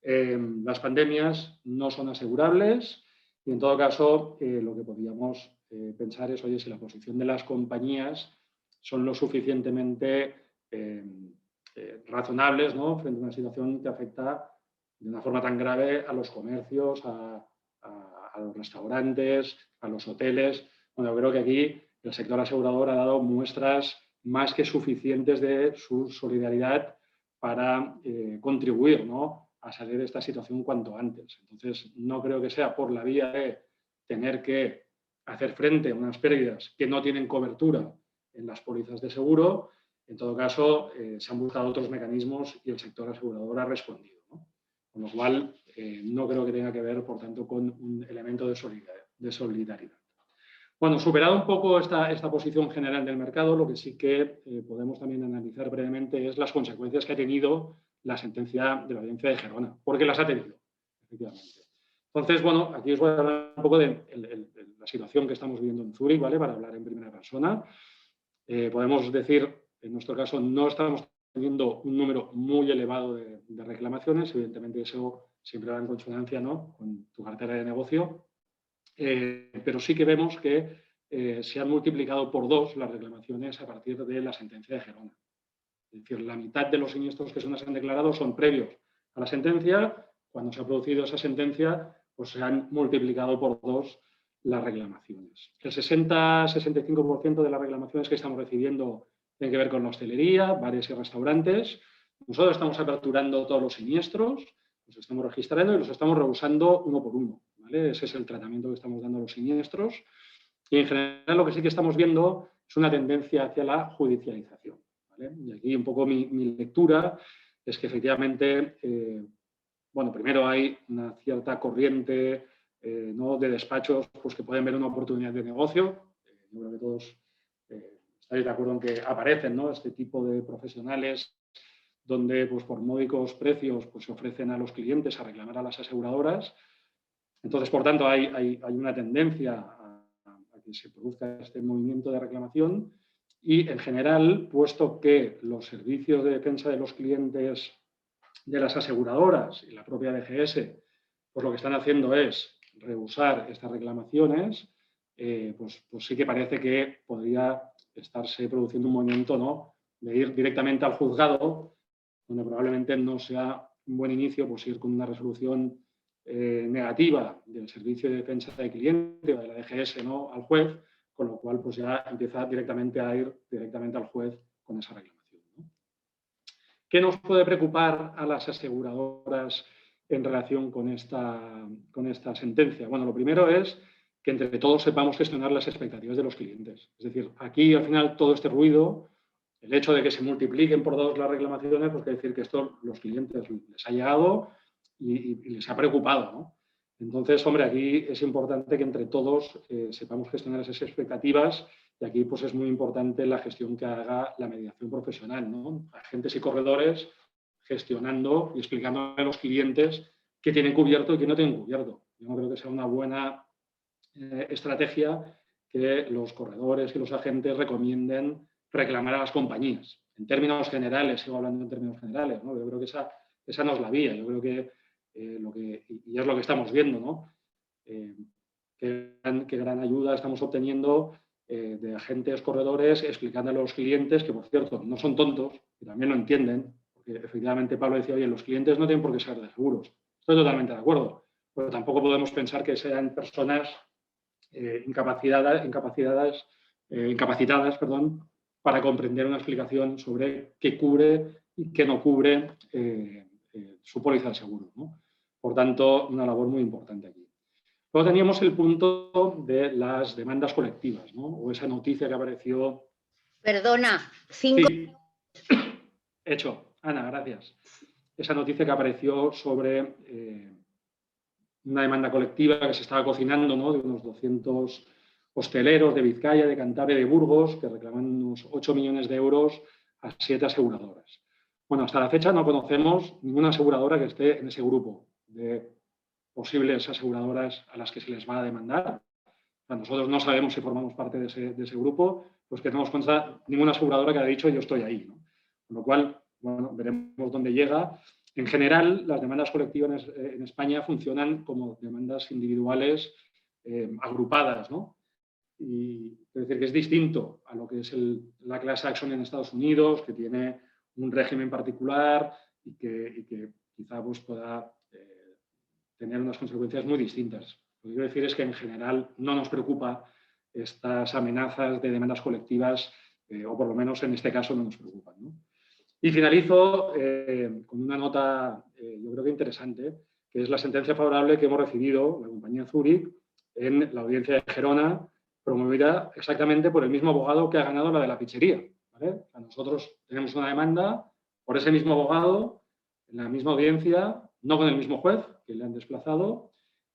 Las pandemias no son asegurables y, en todo caso, lo que podríamos pensar es, oye, si la posición de las compañías son lo suficientemente razonables, ¿no?, frente a una situación que afecta de una forma tan grave a los comercios, a los restaurantes, a los hoteles. Bueno, yo creo que aquí el sector asegurador ha dado muestras más que suficientes de su solidaridad para contribuir, ¿no?, a salir de esta situación cuanto antes. Entonces, no creo que sea por la vía de tener que hacer frente a unas pérdidas que no tienen cobertura en las pólizas de seguro. En todo caso, se han buscado otros mecanismos y el sector asegurador ha respondido, ¿no? Con lo cual, no creo que tenga que ver, por tanto, con un elemento de solidaridad. Bueno, superado un poco esta posición general del mercado, lo que sí que podemos también analizar brevemente es las consecuencias que ha tenido la sentencia de la Audiencia de Gerona, porque las ha tenido, efectivamente. Entonces, bueno, aquí os voy a hablar un poco de la situación que estamos viviendo en Zúrich, ¿vale?, para hablar en primera persona. Podemos decir, en nuestro caso, no estamos teniendo un número muy elevado de reclamaciones, evidentemente eso siempre va en consonancia, ¿no?, con tu cartera de negocio, pero sí que vemos que se han multiplicado por 2 las reclamaciones a partir de la sentencia de Gerona. Es decir, la mitad de los siniestros que se nos han declarado son previos a la sentencia. Cuando se ha producido esa sentencia, pues se han multiplicado por 2 las reclamaciones. El 60-65% de las reclamaciones que estamos recibiendo tienen que ver con la hostelería, bares y restaurantes. Nosotros estamos aperturando todos los siniestros, los estamos registrando y los estamos reusando uno por uno, ¿vale? Ese es el tratamiento que estamos dando a los siniestros. Y en general lo que sí que estamos viendo es una tendencia hacia la judicialización, ¿vale? Y aquí un poco mi lectura es que efectivamente, bueno, primero hay una cierta corriente ¿no?, de despachos pues, que pueden ver una oportunidad de negocio. Yo creo que todos estáis de acuerdo en que aparecen, ¿no?, este tipo de profesionales donde pues, por módicos precios pues, se ofrecen a los clientes a reclamar a las aseguradoras. Entonces, por tanto, hay una tendencia a que se produzca este movimiento de reclamación y, en general, puesto que los servicios de defensa de los clientes de las aseguradoras y la propia DGS, pues lo que están haciendo es rehusar estas reclamaciones, pues sí que parece que podría estarse produciendo un movimiento, ¿no?, de ir directamente al juzgado, donde probablemente no sea un buen inicio pues, ir con una resolución negativa del Servicio de Defensa de Cliente o de la DGS, ¿no?, al juez, con lo cual pues ya empieza directamente a ir directamente al juez con esa reclamación, ¿no? ¿Qué nos puede preocupar a las aseguradoras en relación con esta sentencia? Bueno, lo primero es que entre todos sepamos gestionar las expectativas de los clientes. Es decir, aquí al final todo este ruido el hecho de que se multipliquen por 2 las reclamaciones, pues quiere decir que esto los clientes les ha llegado y les ha preocupado, ¿no? Entonces, hombre, aquí es importante que entre todos sepamos gestionar esas expectativas y aquí pues es muy importante la gestión que haga la mediación profesional, ¿no? Agentes y corredores gestionando y explicando a los clientes qué tienen cubierto y qué no tienen cubierto. Yo no creo que sea una buena estrategia que los corredores y los agentes recomienden reclamar a las compañías. En términos generales, sigo hablando en términos generales, ¿no? Yo creo que esa no es la vía. Yo creo que y es lo que estamos viendo, ¿no? Qué gran ayuda estamos obteniendo de agentes corredores explicando a los clientes que, por cierto, no son tontos, que también lo entienden, porque efectivamente Pablo decía, oye, los clientes no tienen por qué ser de seguros. Estoy totalmente de acuerdo, pero tampoco podemos pensar que sean personas incapacitadas, para comprender una explicación sobre qué cubre y qué no cubre su póliza de seguro, ¿no? Por tanto, una labor muy importante aquí. Luego teníamos el punto de las demandas colectivas, ¿no? O esa noticia que apareció. Perdona, 5. Sí, hecho. Ana, gracias. Esa noticia que apareció sobre una demanda colectiva que se estaba cocinando, ¿no? De unos 200 hosteleros de Vizcaya, de Cantabria, de Burgos, que reclaman unos 8 millones de euros a 7 aseguradoras. Bueno, hasta la fecha no conocemos ninguna aseguradora que esté en ese grupo de posibles aseguradoras a las que se les va a demandar. O sea, nosotros no sabemos si formamos parte de ese grupo, pues que tenemos contra ninguna aseguradora que haya dicho yo estoy ahí, ¿no? Con lo cual, bueno, veremos dónde llega. En general, las demandas colectivas en España funcionan como demandas individuales agrupadas, ¿no? Y es decir, que es distinto a lo que es la class action en Estados Unidos, que tiene un régimen particular y que quizá pues, pueda tener unas consecuencias muy distintas. Lo que quiero decir es que en general no nos preocupa estas amenazas de demandas colectivas, o por lo menos en este caso no nos preocupan, ¿no? Y finalizo con una nota, yo creo que interesante, que es la sentencia favorable que hemos recibido, la compañía Zurich, en la audiencia de Gerona, promovida exactamente por el mismo abogado que ha ganado la de la pizzería, ¿vale? O sea, nosotros tenemos una demanda por ese mismo abogado, en la misma audiencia, no con el mismo juez, que le han desplazado,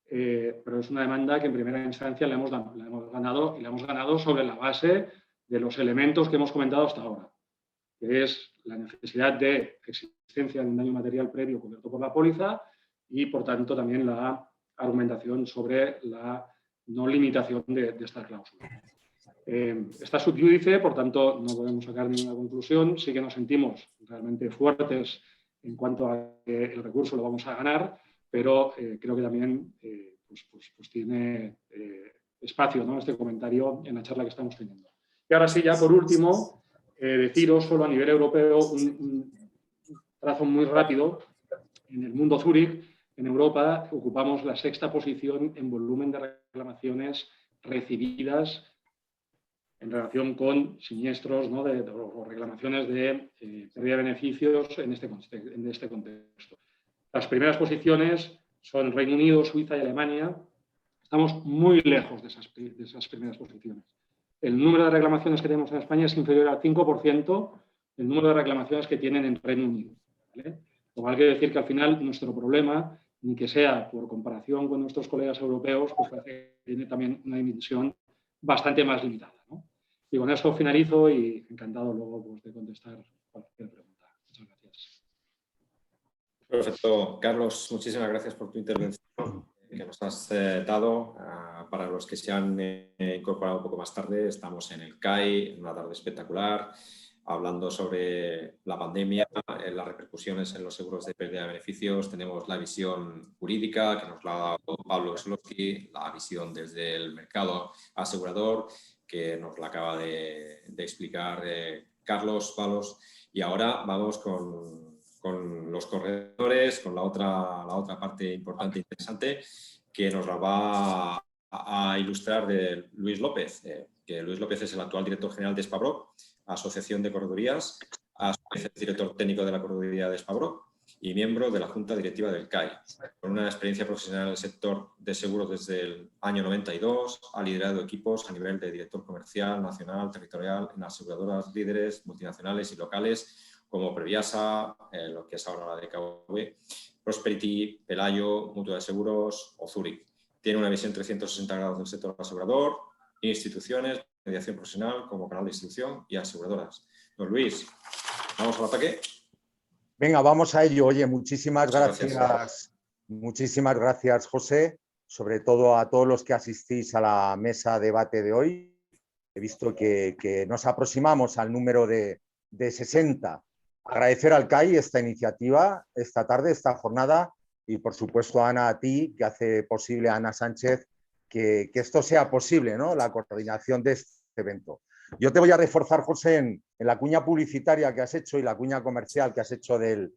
pero es una demanda que en primera instancia la hemos ganado y la hemos ganado sobre la base de los elementos que hemos comentado hasta ahora, que es la necesidad de existencia de un daño material previo cubierto por la póliza y, por tanto, también la argumentación sobre la no limitación de esta cláusula. Está sub iudice, por tanto, no podemos sacar ninguna conclusión. Sí que nos sentimos realmente fuertes en cuanto a que el recurso lo vamos a ganar, pero creo que también pues tiene espacio, ¿no?, este comentario en la charla que estamos teniendo. Y ahora sí, ya por último, deciros solo a nivel europeo un trazo muy rápido. En el mundo Zurich, en Europa, ocupamos la 6ª posición en volumen de reclamaciones recibidas en relación con siniestros, ¿no?, o reclamaciones de pérdida de beneficios en este contexto. Las primeras posiciones son Reino Unido, Suiza y Alemania. Estamos muy lejos de esas primeras posiciones. El número de reclamaciones que tenemos en España es inferior al 5% del número de reclamaciones que tienen en Reino Unido, ¿vale? Lo cual quiere decir que al final nuestro problema, ni que sea por comparación con nuestros colegas europeos, pues parece que tiene también una dimensión bastante más limitada, ¿no? Y con eso finalizo y encantado luego pues, de contestar cualquier pregunta. Muchas gracias. Perfecto. Carlos, muchísimas gracias por tu intervención que nos has dado. Para los que se han incorporado un poco más tarde, estamos en el CAI, en una tarde espectacular, hablando sobre la pandemia, las repercusiones en los seguros de pérdida de beneficios. Tenemos la visión jurídica que nos la ha dado Pablo Slosky, la visión desde el mercado asegurador que nos la acaba de explicar Carlos Palos. Y ahora vamos con los corredores, con la otra parte importante e interesante que nos la va a ilustrar de Luis López, que Luis López es el actual director general de Spabroc, Asociación de Corredurías, a su vez es director técnico de la correduría de Spabroc, y miembro de la Junta Directiva del CAI. Con una experiencia profesional en el sector de seguros desde el año 92, ha liderado equipos a nivel de director comercial, nacional, territorial, en aseguradoras líderes, multinacionales y locales, como Previasa, lo que es ahora la DKV, Prosperity, Pelayo, Mutua de Seguros o Zurich. Tiene una visión 360 grados del sector asegurador, instituciones, mediación profesional como canal de distribución y aseguradoras. Don Luis, ¿vamos al ataque? Venga, vamos a ello. Oye, muchísimas Gracias. gracias. Muchísimas gracias, José, sobre todo a todos los que asistís a la mesa de debate de hoy. He visto que nos aproximamos al número de 60. Agradecer al CAI esta iniciativa, esta tarde, esta jornada, y por supuesto, Ana, a ti, que hace posible, Ana Sánchez, que esto sea posible, ¿no? La coordinación de este evento. Yo te voy a reforzar, José, en la cuña publicitaria que has hecho y la cuña comercial que has hecho del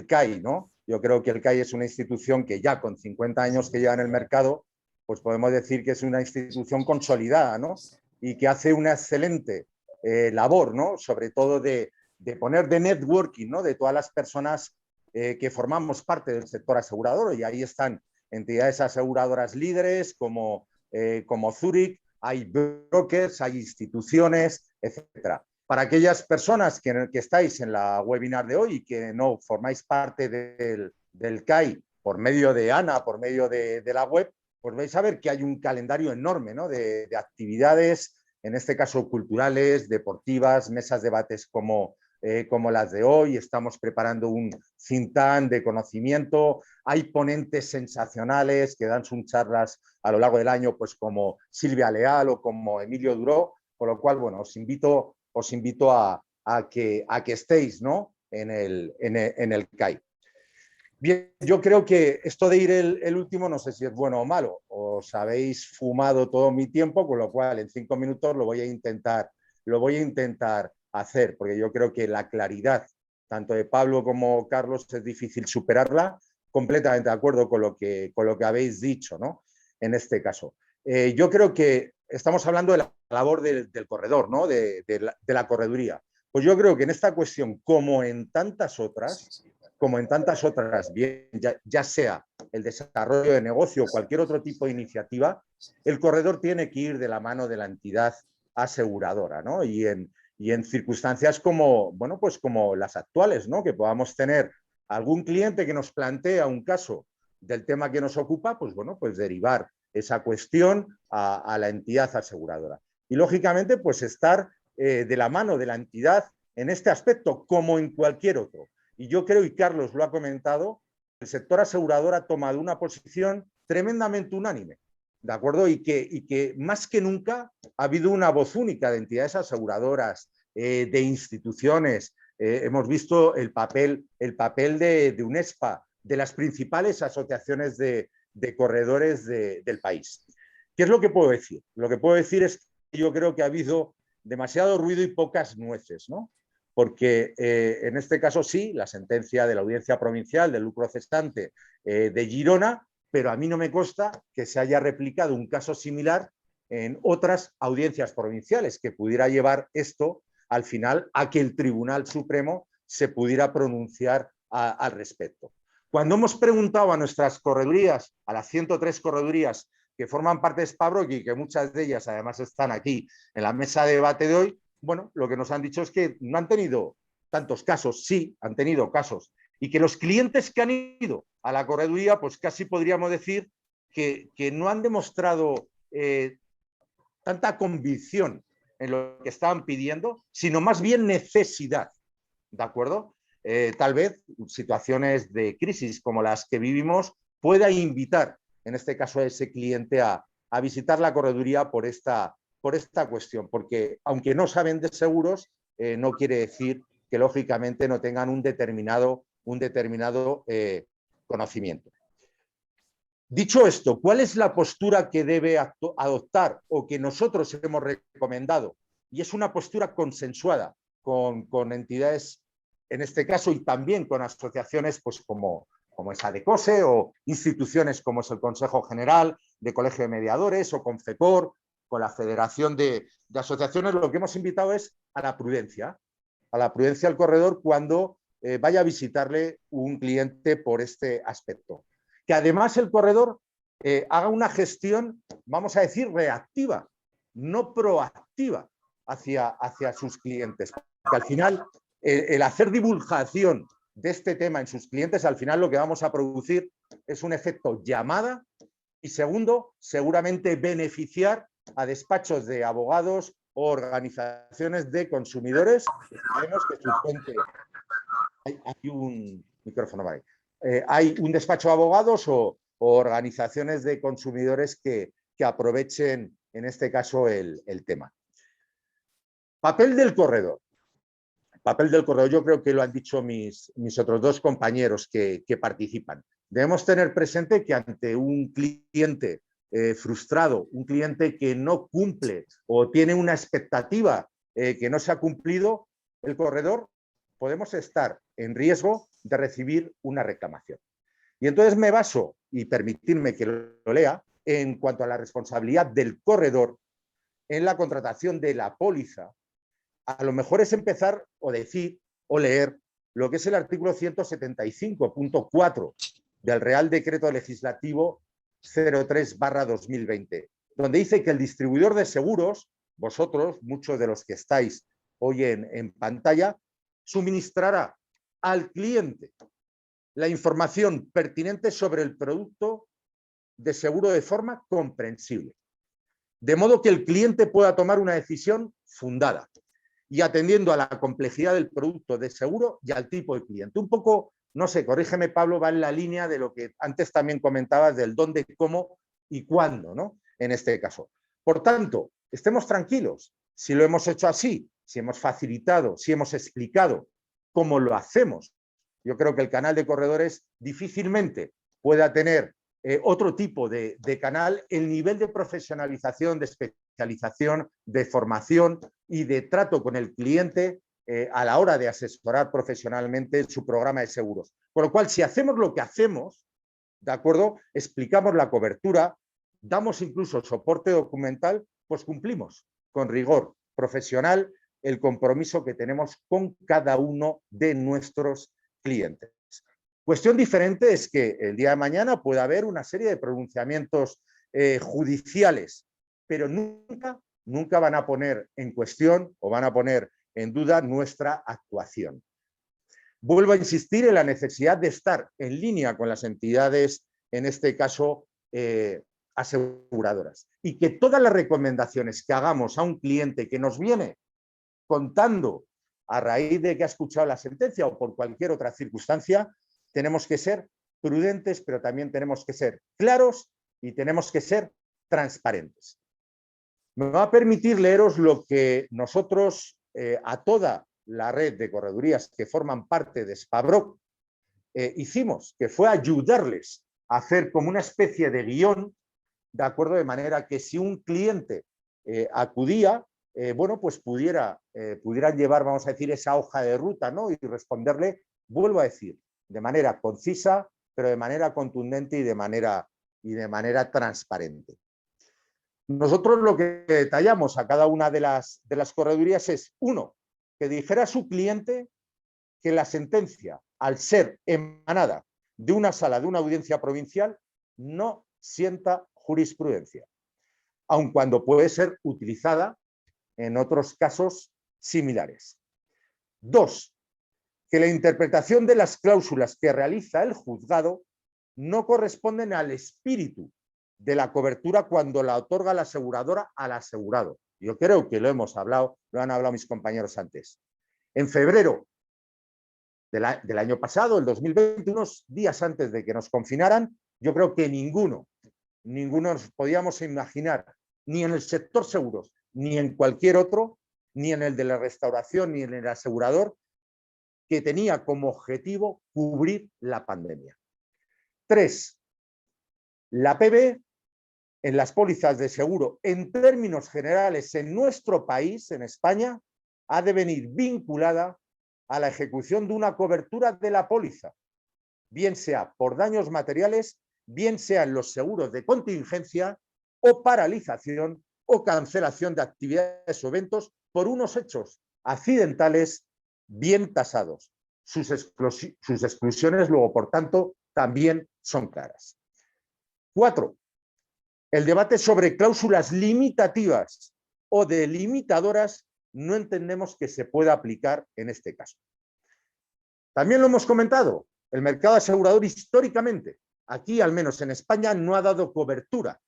CAI, ¿no? Yo creo que el CAI es una institución que ya con 50 años que lleva en el mercado, pues podemos decir que es una institución consolidada, ¿no? Y que hace una excelente labor, ¿no? Sobre todo de poner de networking, ¿no? De todas las personas que formamos parte del sector asegurador, y ahí están entidades aseguradoras líderes como Zurich, hay brokers, hay instituciones, etcétera. Para aquellas personas que estáis en la webinar de hoy y que no formáis parte del CAI por medio de Ana, por medio de la web, pues vais a ver que hay un calendario enorme, ¿no? de actividades, en este caso culturales, deportivas, mesas de debates como las de hoy. Estamos preparando un think tank de conocimiento. Hay ponentes sensacionales que dan sus charlas a lo largo del año, pues como Silvia Leal o como Emilio Duró, por lo cual, bueno, os invito a que estéis, ¿no? en el CAI. Bien, yo creo que esto de ir el último no sé si es bueno o malo. Os habéis fumado todo mi tiempo, con lo cual en 5 minutos lo voy a intentar hacer, porque yo creo que la claridad, tanto de Pablo como Carlos, es difícil superarla. Completamente de acuerdo con lo que habéis dicho, ¿no? En este caso. Yo creo que estamos hablando de la labor del corredor, ¿no? De la correduría. Pues yo creo que en esta cuestión, como en tantas otras, bien, ya sea el desarrollo de negocio o cualquier otro tipo de iniciativa, el corredor tiene que ir de la mano de la entidad aseguradora, ¿no? Y en circunstancias como, bueno, pues como las actuales, ¿no? Que podamos tener algún cliente que nos plantea un caso del tema que nos ocupa, pues bueno, pues derivar esa cuestión a la entidad aseguradora. Y lógicamente, pues estar de la mano de la entidad en este aspecto, como en cualquier otro. Y yo creo, y Carlos lo ha comentado, el sector asegurador ha tomado una posición tremendamente unánime, ¿de acuerdo? Y que más que nunca ha habido una voz única de entidades aseguradoras, de instituciones. Hemos visto el papel de UNESPA, de las principales asociaciones de corredores del país. ¿Qué es lo que puedo decir? Lo que puedo decir es que yo creo que ha habido demasiado ruido y pocas nueces, ¿no? Porque en este caso sí, la sentencia de la Audiencia Provincial del lucro cesante de Girona, pero a mí no me consta que se haya replicado un caso similar en otras audiencias provinciales, que pudiera llevar esto al final a que el Tribunal Supremo se pudiera pronunciar al respecto. Cuando hemos preguntado a nuestras corredurías, a las 103 corredurías que forman parte de Spabroc y que muchas de ellas además están aquí en la mesa de debate de hoy, bueno, lo que nos han dicho es que no han tenido tantos casos. Sí, han tenido casos, y que los clientes que han ido a la correduría, pues casi podríamos decir que no han demostrado tanta convicción en lo que estaban pidiendo, sino más bien necesidad, ¿de acuerdo? Tal vez situaciones de crisis como las que vivimos pueda invitar, en este caso, a ese cliente a visitar la correduría por esta cuestión, porque aunque no saben de seguros, no quiere decir que lógicamente no tengan un determinado conocimiento. Dicho esto, ¿cuál es la postura que debe adoptar o que nosotros hemos recomendado? Y es una postura consensuada con entidades, en este caso, y también con asociaciones pues como es ADECOSE, o instituciones como es el Consejo General de Colegio de Mediadores, o Confecor, con la Federación de Asociaciones. Lo que hemos invitado es a la prudencia al corredor cuando vaya a visitarle un cliente por este aspecto. Que además el corredor haga una gestión, vamos a decir, reactiva, no proactiva hacia sus clientes. Porque al final, el hacer divulgación de este tema en sus clientes, al final lo que vamos a producir es un efecto llamada y segundo, seguramente beneficiar a despachos de abogados o organizaciones de consumidores. Sabemos que su fuente... Hay un micrófono, vale. Hay un despacho de abogados o organizaciones de consumidores que aprovechen, en este caso, el tema. Papel del corredor. Papel del corredor, yo creo que lo han dicho mis otros dos compañeros que participan. Debemos tener presente que ante un cliente frustrado, un cliente que no cumple o tiene una expectativa que no se ha cumplido, el corredor podemos estar en riesgo de recibir una reclamación. Y entonces me baso, y permitirme que lo lea, en cuanto a la responsabilidad del corredor en la contratación de la póliza. A lo mejor es empezar o decir o leer lo que es el artículo 175.4 del Real Decreto Legislativo 03/2020, donde dice que el distribuidor de seguros, vosotros, muchos de los que estáis hoy en pantalla, suministrará al cliente la información pertinente sobre el producto de seguro de forma comprensible, de modo que el cliente pueda tomar una decisión fundada y atendiendo a la complejidad del producto de seguro y al tipo de cliente. Un poco, no sé, corrígeme Pablo, va en la línea de lo que antes también comentabas del dónde, cómo y cuándo, ¿no? En este caso. Por tanto, estemos tranquilos. Si lo hemos hecho así, si hemos facilitado, si hemos explicado cómo lo hacemos, yo creo que el canal de corredores difícilmente pueda tener otro tipo de canal, el nivel de profesionalización, de especialización, de formación y de trato con el cliente a la hora de asesorar profesionalmente su programa de seguros. Con lo cual, si hacemos lo que hacemos, ¿de acuerdo? Explicamos la cobertura, damos incluso soporte documental, pues cumplimos con rigor profesional el compromiso que tenemos con cada uno de nuestros clientes. Cuestión diferente es que el día de mañana pueda haber una serie de pronunciamientos judiciales, pero nunca van a poner en cuestión o van a poner en duda nuestra actuación. Vuelvo a insistir en la necesidad de estar en línea con las entidades, en este caso, aseguradoras, y que todas las recomendaciones que hagamos a un cliente que nos viene contando a raíz de que ha escuchado la sentencia o por cualquier otra circunstancia, tenemos que ser prudentes, pero también tenemos que ser claros y tenemos que ser transparentes. Me va a permitir leeros lo que nosotros, a toda la red de corredurías que forman parte de Spabroc, hicimos, que fue ayudarles a hacer como una especie de guión, de acuerdo, de manera que si un cliente acudía, bueno, pues pudieran llevar, vamos a decir, esa hoja de ruta, ¿no? Y responderle, vuelvo a decir, de manera concisa, pero de manera contundente y de manera transparente. Nosotros lo que detallamos a cada una de las corredurías es, uno, que dijera a su cliente que la sentencia, al ser emanada de una sala de una audiencia provincial, no sienta jurisprudencia, aun cuando puede ser utilizada en otros casos similares. Dos, que la interpretación de las cláusulas que realiza el juzgado no corresponden al espíritu de la cobertura cuando la otorga la aseguradora al asegurado. Yo creo que lo hemos hablado, lo han hablado mis compañeros antes. En febrero del año pasado, el 2020, unos días antes de que nos confinaran, yo creo que ninguno nos podíamos imaginar, ni en el sector seguros, ni en cualquier otro, ni en el de la restauración, ni en el asegurador, que tenía como objetivo cubrir la pandemia. 3. La PB en las pólizas de seguro, en términos generales, en nuestro país, en España, ha de venir vinculada a la ejecución de una cobertura de la póliza, bien sea por daños materiales, bien sea en los seguros de contingencia o paralización o cancelación de actividades o eventos por unos hechos accidentales bien tasados. sus exclusiones, luego, por tanto, también son claras. 4. El debate sobre cláusulas limitativas o delimitadoras no entendemos que se pueda aplicar en este caso. También lo hemos comentado, el mercado asegurador históricamente, aquí al menos en España, no ha dado cobertura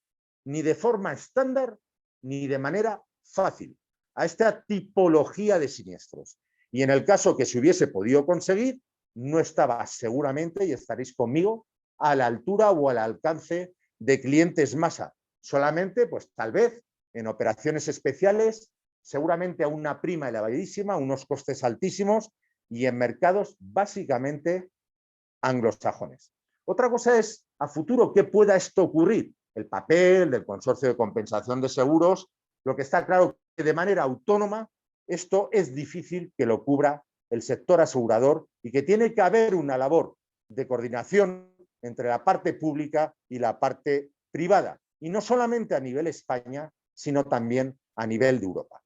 ni de forma estándar ni de manera fácil a esta tipología de siniestros. Y en el caso que se hubiese podido conseguir, no estaba seguramente, y estaréis conmigo, a la altura o al alcance de clientes masa. Solamente, pues tal vez, en operaciones especiales, seguramente a una prima elevadísima, unos costes altísimos y en mercados básicamente anglosajones. Otra cosa es, a futuro, ¿qué pueda esto ocurrir? El papel del Consorcio de Compensación de Seguros, lo que está claro que de manera autónoma esto es difícil que lo cubra el sector asegurador y que tiene que haber una labor de coordinación entre la parte pública y la parte privada. Y no solamente a nivel España, sino también a nivel de Europa.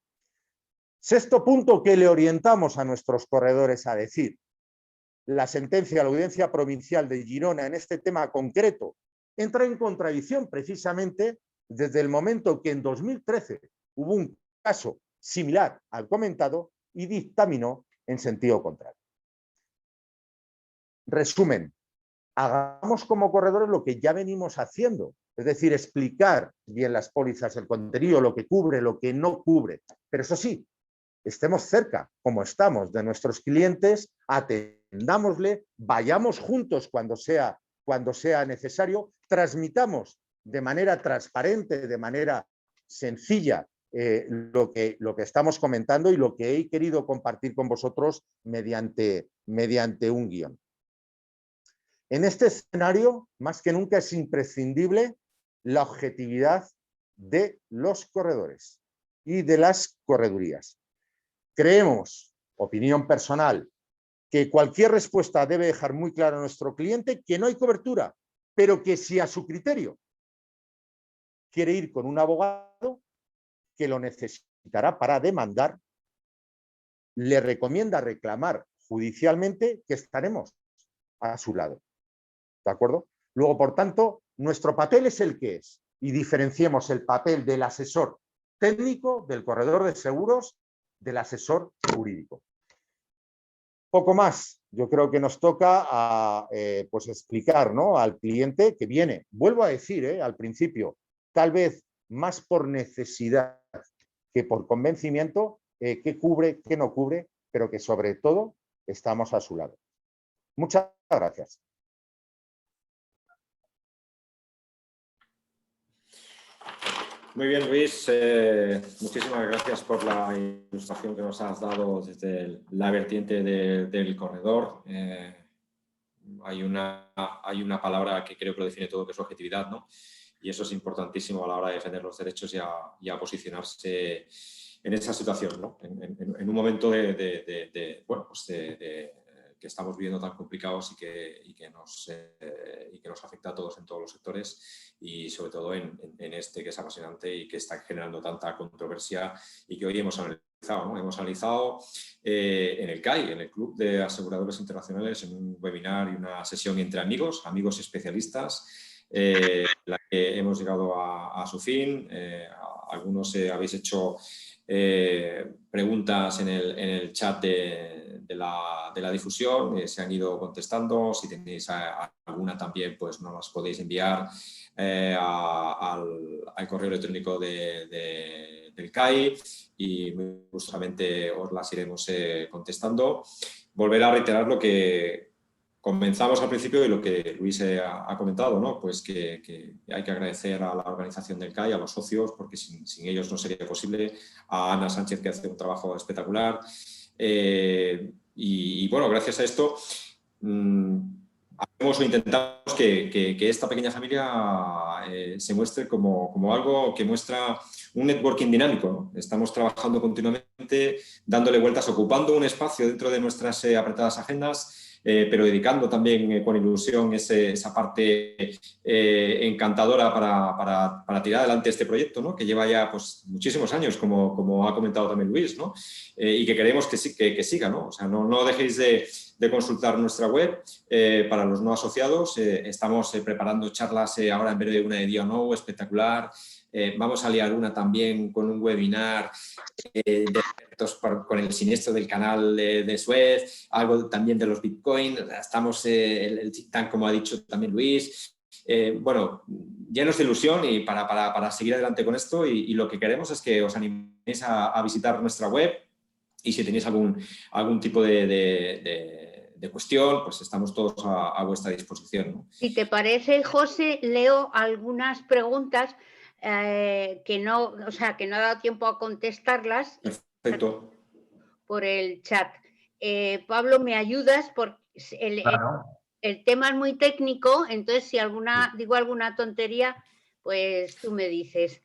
Sexto punto que le orientamos a nuestros corredores a decir. La sentencia de la Audiencia Provincial de Girona en este tema concreto entra en contradicción precisamente desde el momento que en 2013 hubo un caso similar al comentado y dictaminó en sentido contrario. Resumen, hagamos como corredores lo que ya venimos haciendo, es decir, explicar bien las pólizas, el contenido, lo que cubre, lo que no cubre. Pero eso sí, estemos cerca, como estamos, de nuestros clientes, atendámosle, vayamos juntos cuando sea necesario, transmitamos de manera transparente, de manera sencilla, lo que estamos comentando y lo que he querido compartir con vosotros mediante un guión. En este escenario, más que nunca, es imprescindible la objetividad de los corredores y de las corredurías. Creemos, opinión personal, que cualquier respuesta debe dejar muy claro a nuestro cliente que no hay cobertura, pero que si a su criterio quiere ir con un abogado que lo necesitará para demandar, le recomienda reclamar judicialmente que estaremos a su lado. ¿De acuerdo? Luego, por tanto, nuestro papel es el que es y diferenciemos el papel del asesor técnico, del corredor de seguros, del asesor jurídico. Poco más. Yo creo que nos toca pues explicar, ¿no?, al cliente que viene, vuelvo a decir al principio, tal vez más por necesidad que por convencimiento, qué cubre, qué no cubre, pero que sobre todo estamos a su lado. Muchas gracias. Muy bien, Luis. Muchísimas gracias por la ilustración que nos has dado desde la vertiente del corredor. Hay una palabra que creo que lo define todo, que es objetividad, ¿no? Y eso es importantísimo a la hora de defender los derechos y a posicionarse en esa situación, ¿no? En un momento que estamos viviendo tan complicados y que nos afecta a todos en todos los sectores y sobre todo en este que es apasionante y que está generando tanta controversia y que hoy hemos analizado, ¿no? Hemos analizado en el CAI, en el Club de Aseguradores Internacionales, en un webinar y una sesión entre amigos especialistas, la que hemos llegado a su fin. Algunos habéis hecho preguntas en el chat de la difusión, se han ido contestando. Si tenéis alguna también, pues nos las podéis enviar al correo electrónico del CAI y muy gustosamente os las iremos contestando. Volver a reiterar lo que comenzamos al principio y lo que Luis ha comentado, ¿no? Pues que hay que agradecer a la organización del CAI, a los socios, porque sin ellos no sería posible, a Ana Sánchez, que hace un trabajo espectacular. Y bueno, gracias a esto hacemos o intentamos que esta pequeña familia se muestre como algo que muestra un networking dinámico, ¿no? Estamos trabajando continuamente, dándole vueltas, ocupando un espacio dentro de nuestras apretadas agendas, pero dedicando también con ilusión esa parte encantadora para tirar adelante este proyecto, ¿no? Que lleva ya pues, muchísimos años, como ha comentado también Luis, ¿no? Y que queremos que siga, ¿no? O sea, no dejéis de de consultar nuestra web. Para los no asociados, estamos preparando charlas ahora en breve, una de D&O espectacular. Vamos a liar una también con un webinar de expertos con el siniestro del canal de Suez, algo también de los Bitcoin. Estamos el think tank, como ha dicho también Luis. Bueno, llenos de ilusión y para seguir adelante con esto, y lo que queremos es que os animéis a visitar nuestra web, y si tenéis algún tipo de cuestión, pues estamos todos a vuestra disposición, ¿no? Si te parece, José, leo algunas preguntas que no ha dado tiempo a contestarlas. Perfecto. Por el chat. Pablo, ¿me ayudas? Porque Claro. el tema es muy técnico, entonces si digo alguna tontería, pues tú me dices.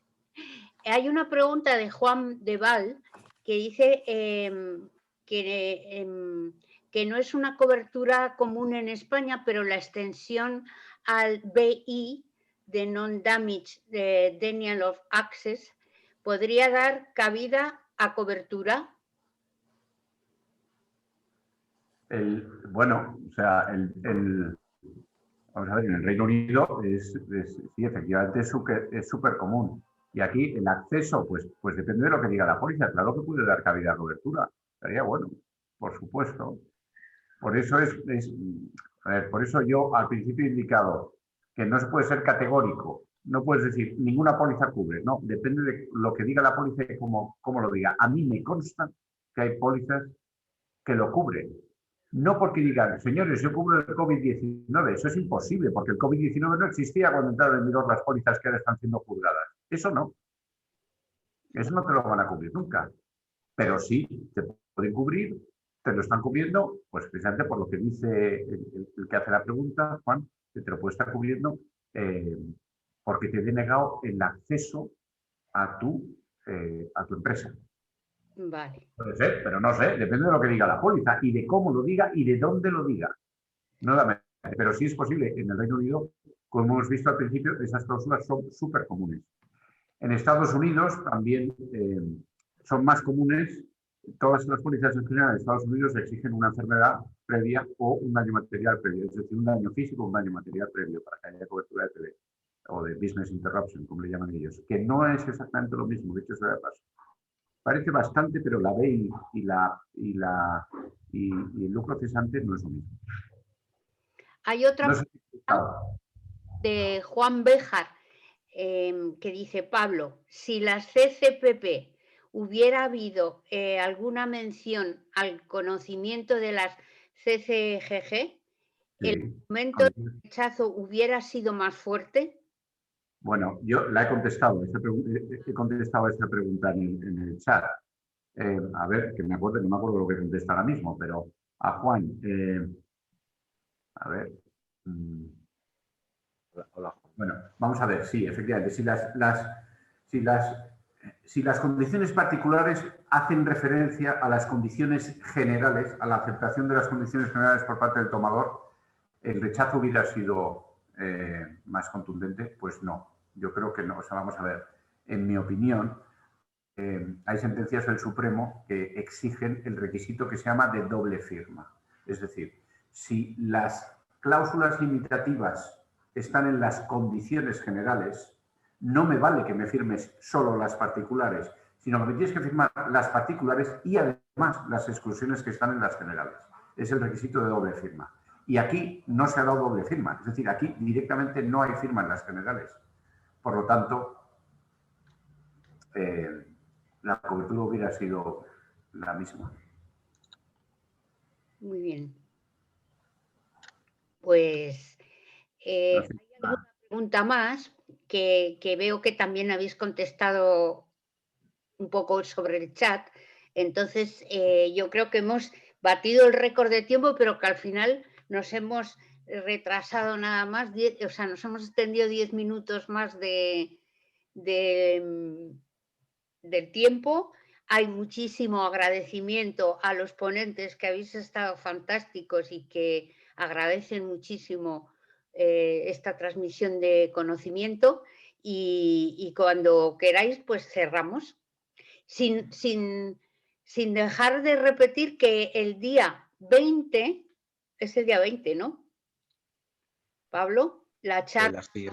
Hay una pregunta de Juan de Val que dice que no es una cobertura común en España, pero la extensión al BI de Non-Damage Denial of Access podría dar cabida a cobertura. Bueno, o sea, vamos a ver, en el Reino Unido sí, efectivamente es súper común. Y aquí el acceso, pues depende de lo que diga la póliza. Claro que puede dar cabida a cobertura. Estaría bueno, por supuesto. Por eso por eso yo al principio he indicado que no se puede ser categórico. No puedes decir ninguna póliza cubre. No, depende de lo que diga la póliza y cómo lo diga. A mí me consta que hay pólizas que lo cubren. No porque digan, señores, yo cubro el COVID-19. Eso es imposible, porque el COVID-19 no existía cuando entraron en vigor las pólizas que ahora están siendo juzgadas. Eso no. Eso no te lo van a cubrir nunca. Pero sí, te pueden cubrir, te lo están cubriendo, pues precisamente por lo que dice el que hace la pregunta, Juan, que te lo puede estar cubriendo porque te he denegado el acceso a tu empresa. Vale. Puede ser, pero no sé, depende de lo que diga la póliza y de cómo lo diga y de dónde lo diga. Nuevamente, pero sí es posible. En el Reino Unido, como hemos visto al principio, esas cláusulas son súper comunes. En Estados Unidos también son más comunes. Todas las pólizas en general en Estados Unidos exigen una enfermedad previa o un daño material previo, es decir, un daño físico o un daño material previo para que haya cobertura de TV o de business interruption, como le llaman ellos, que no es exactamente lo mismo, de hecho se da paso. Parece bastante, pero la B y el lucro cesante no es lo mismo. Hay otra No sé si de Juan Béjar que dice, Pablo, si las CCPP hubiera habido alguna mención al conocimiento de las CCGG, ¿el momento de rechazo hubiera sido más fuerte? Bueno, yo la he contestado, he contestado a esta pregunta en el chat. A ver, que no me acuerdo lo que contesta ahora mismo, pero a Juan, a ver. Hola. Bueno, vamos a ver, sí, efectivamente, si las condiciones particulares hacen referencia a las condiciones generales, a la aceptación de las condiciones generales por parte del tomador, ¿el rechazo hubiera sido más contundente? Pues no, yo creo que no. O sea, vamos a ver, en mi opinión, hay sentencias del Supremo que exigen el requisito que se llama de doble firma. Es decir, si las cláusulas limitativas están en las condiciones generales, no me vale que me firmes solo las particulares, sino que me tienes que firmar las particulares y además las exclusiones que están en las generales. Es el requisito de doble firma. Y aquí no se ha dado doble firma, es decir, aquí directamente no hay firma en las generales. Por lo tanto, la cobertura hubiera sido la misma. Muy bien. Pues hay alguna pregunta más que veo que también habéis contestado un poco sobre el chat. Entonces, yo creo que hemos batido el récord de tiempo, pero que al final nos hemos retrasado nada más, nos hemos extendido 10 minutos más del tiempo. Hay muchísimo agradecimiento a los ponentes que habéis estado fantásticos y que agradecen muchísimo esta transmisión de conocimiento y cuando queráis, pues cerramos. Sin dejar de repetir que el día 20 es el día 20, ¿no? Pablo, la charla. Sí.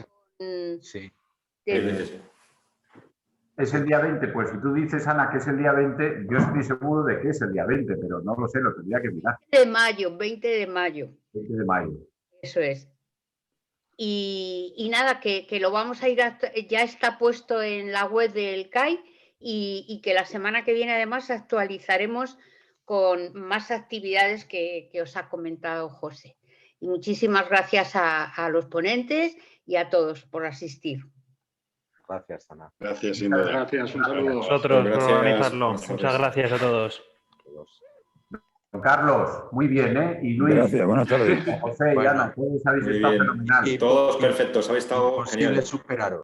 Es el día 20, pues si tú dices, Ana, que es el día 20, yo estoy seguro de que es el día 20, pero no lo sé, lo tendría que mirar. 20 de mayo. 20 de mayo. Eso es. Y nada, que lo vamos a ir, ya está puesto en la web del CAI y que la semana que viene además actualizaremos con más actividades que os ha comentado José. Y muchísimas gracias a los ponentes y a todos por asistir. Gracias, Ana. Gracias, sin duda. Gracias, un saludo. Nosotros por organizarlo. Buenas tardes. Muchas gracias a todos. Don Carlos, muy bien, ¿eh? Y Luis, Gracias, buenas tardes. José y Bueno, Ana, todos habéis Muy estado bien. fenomenal. Todos perfectos, habéis estado Imposible geniales. superaros.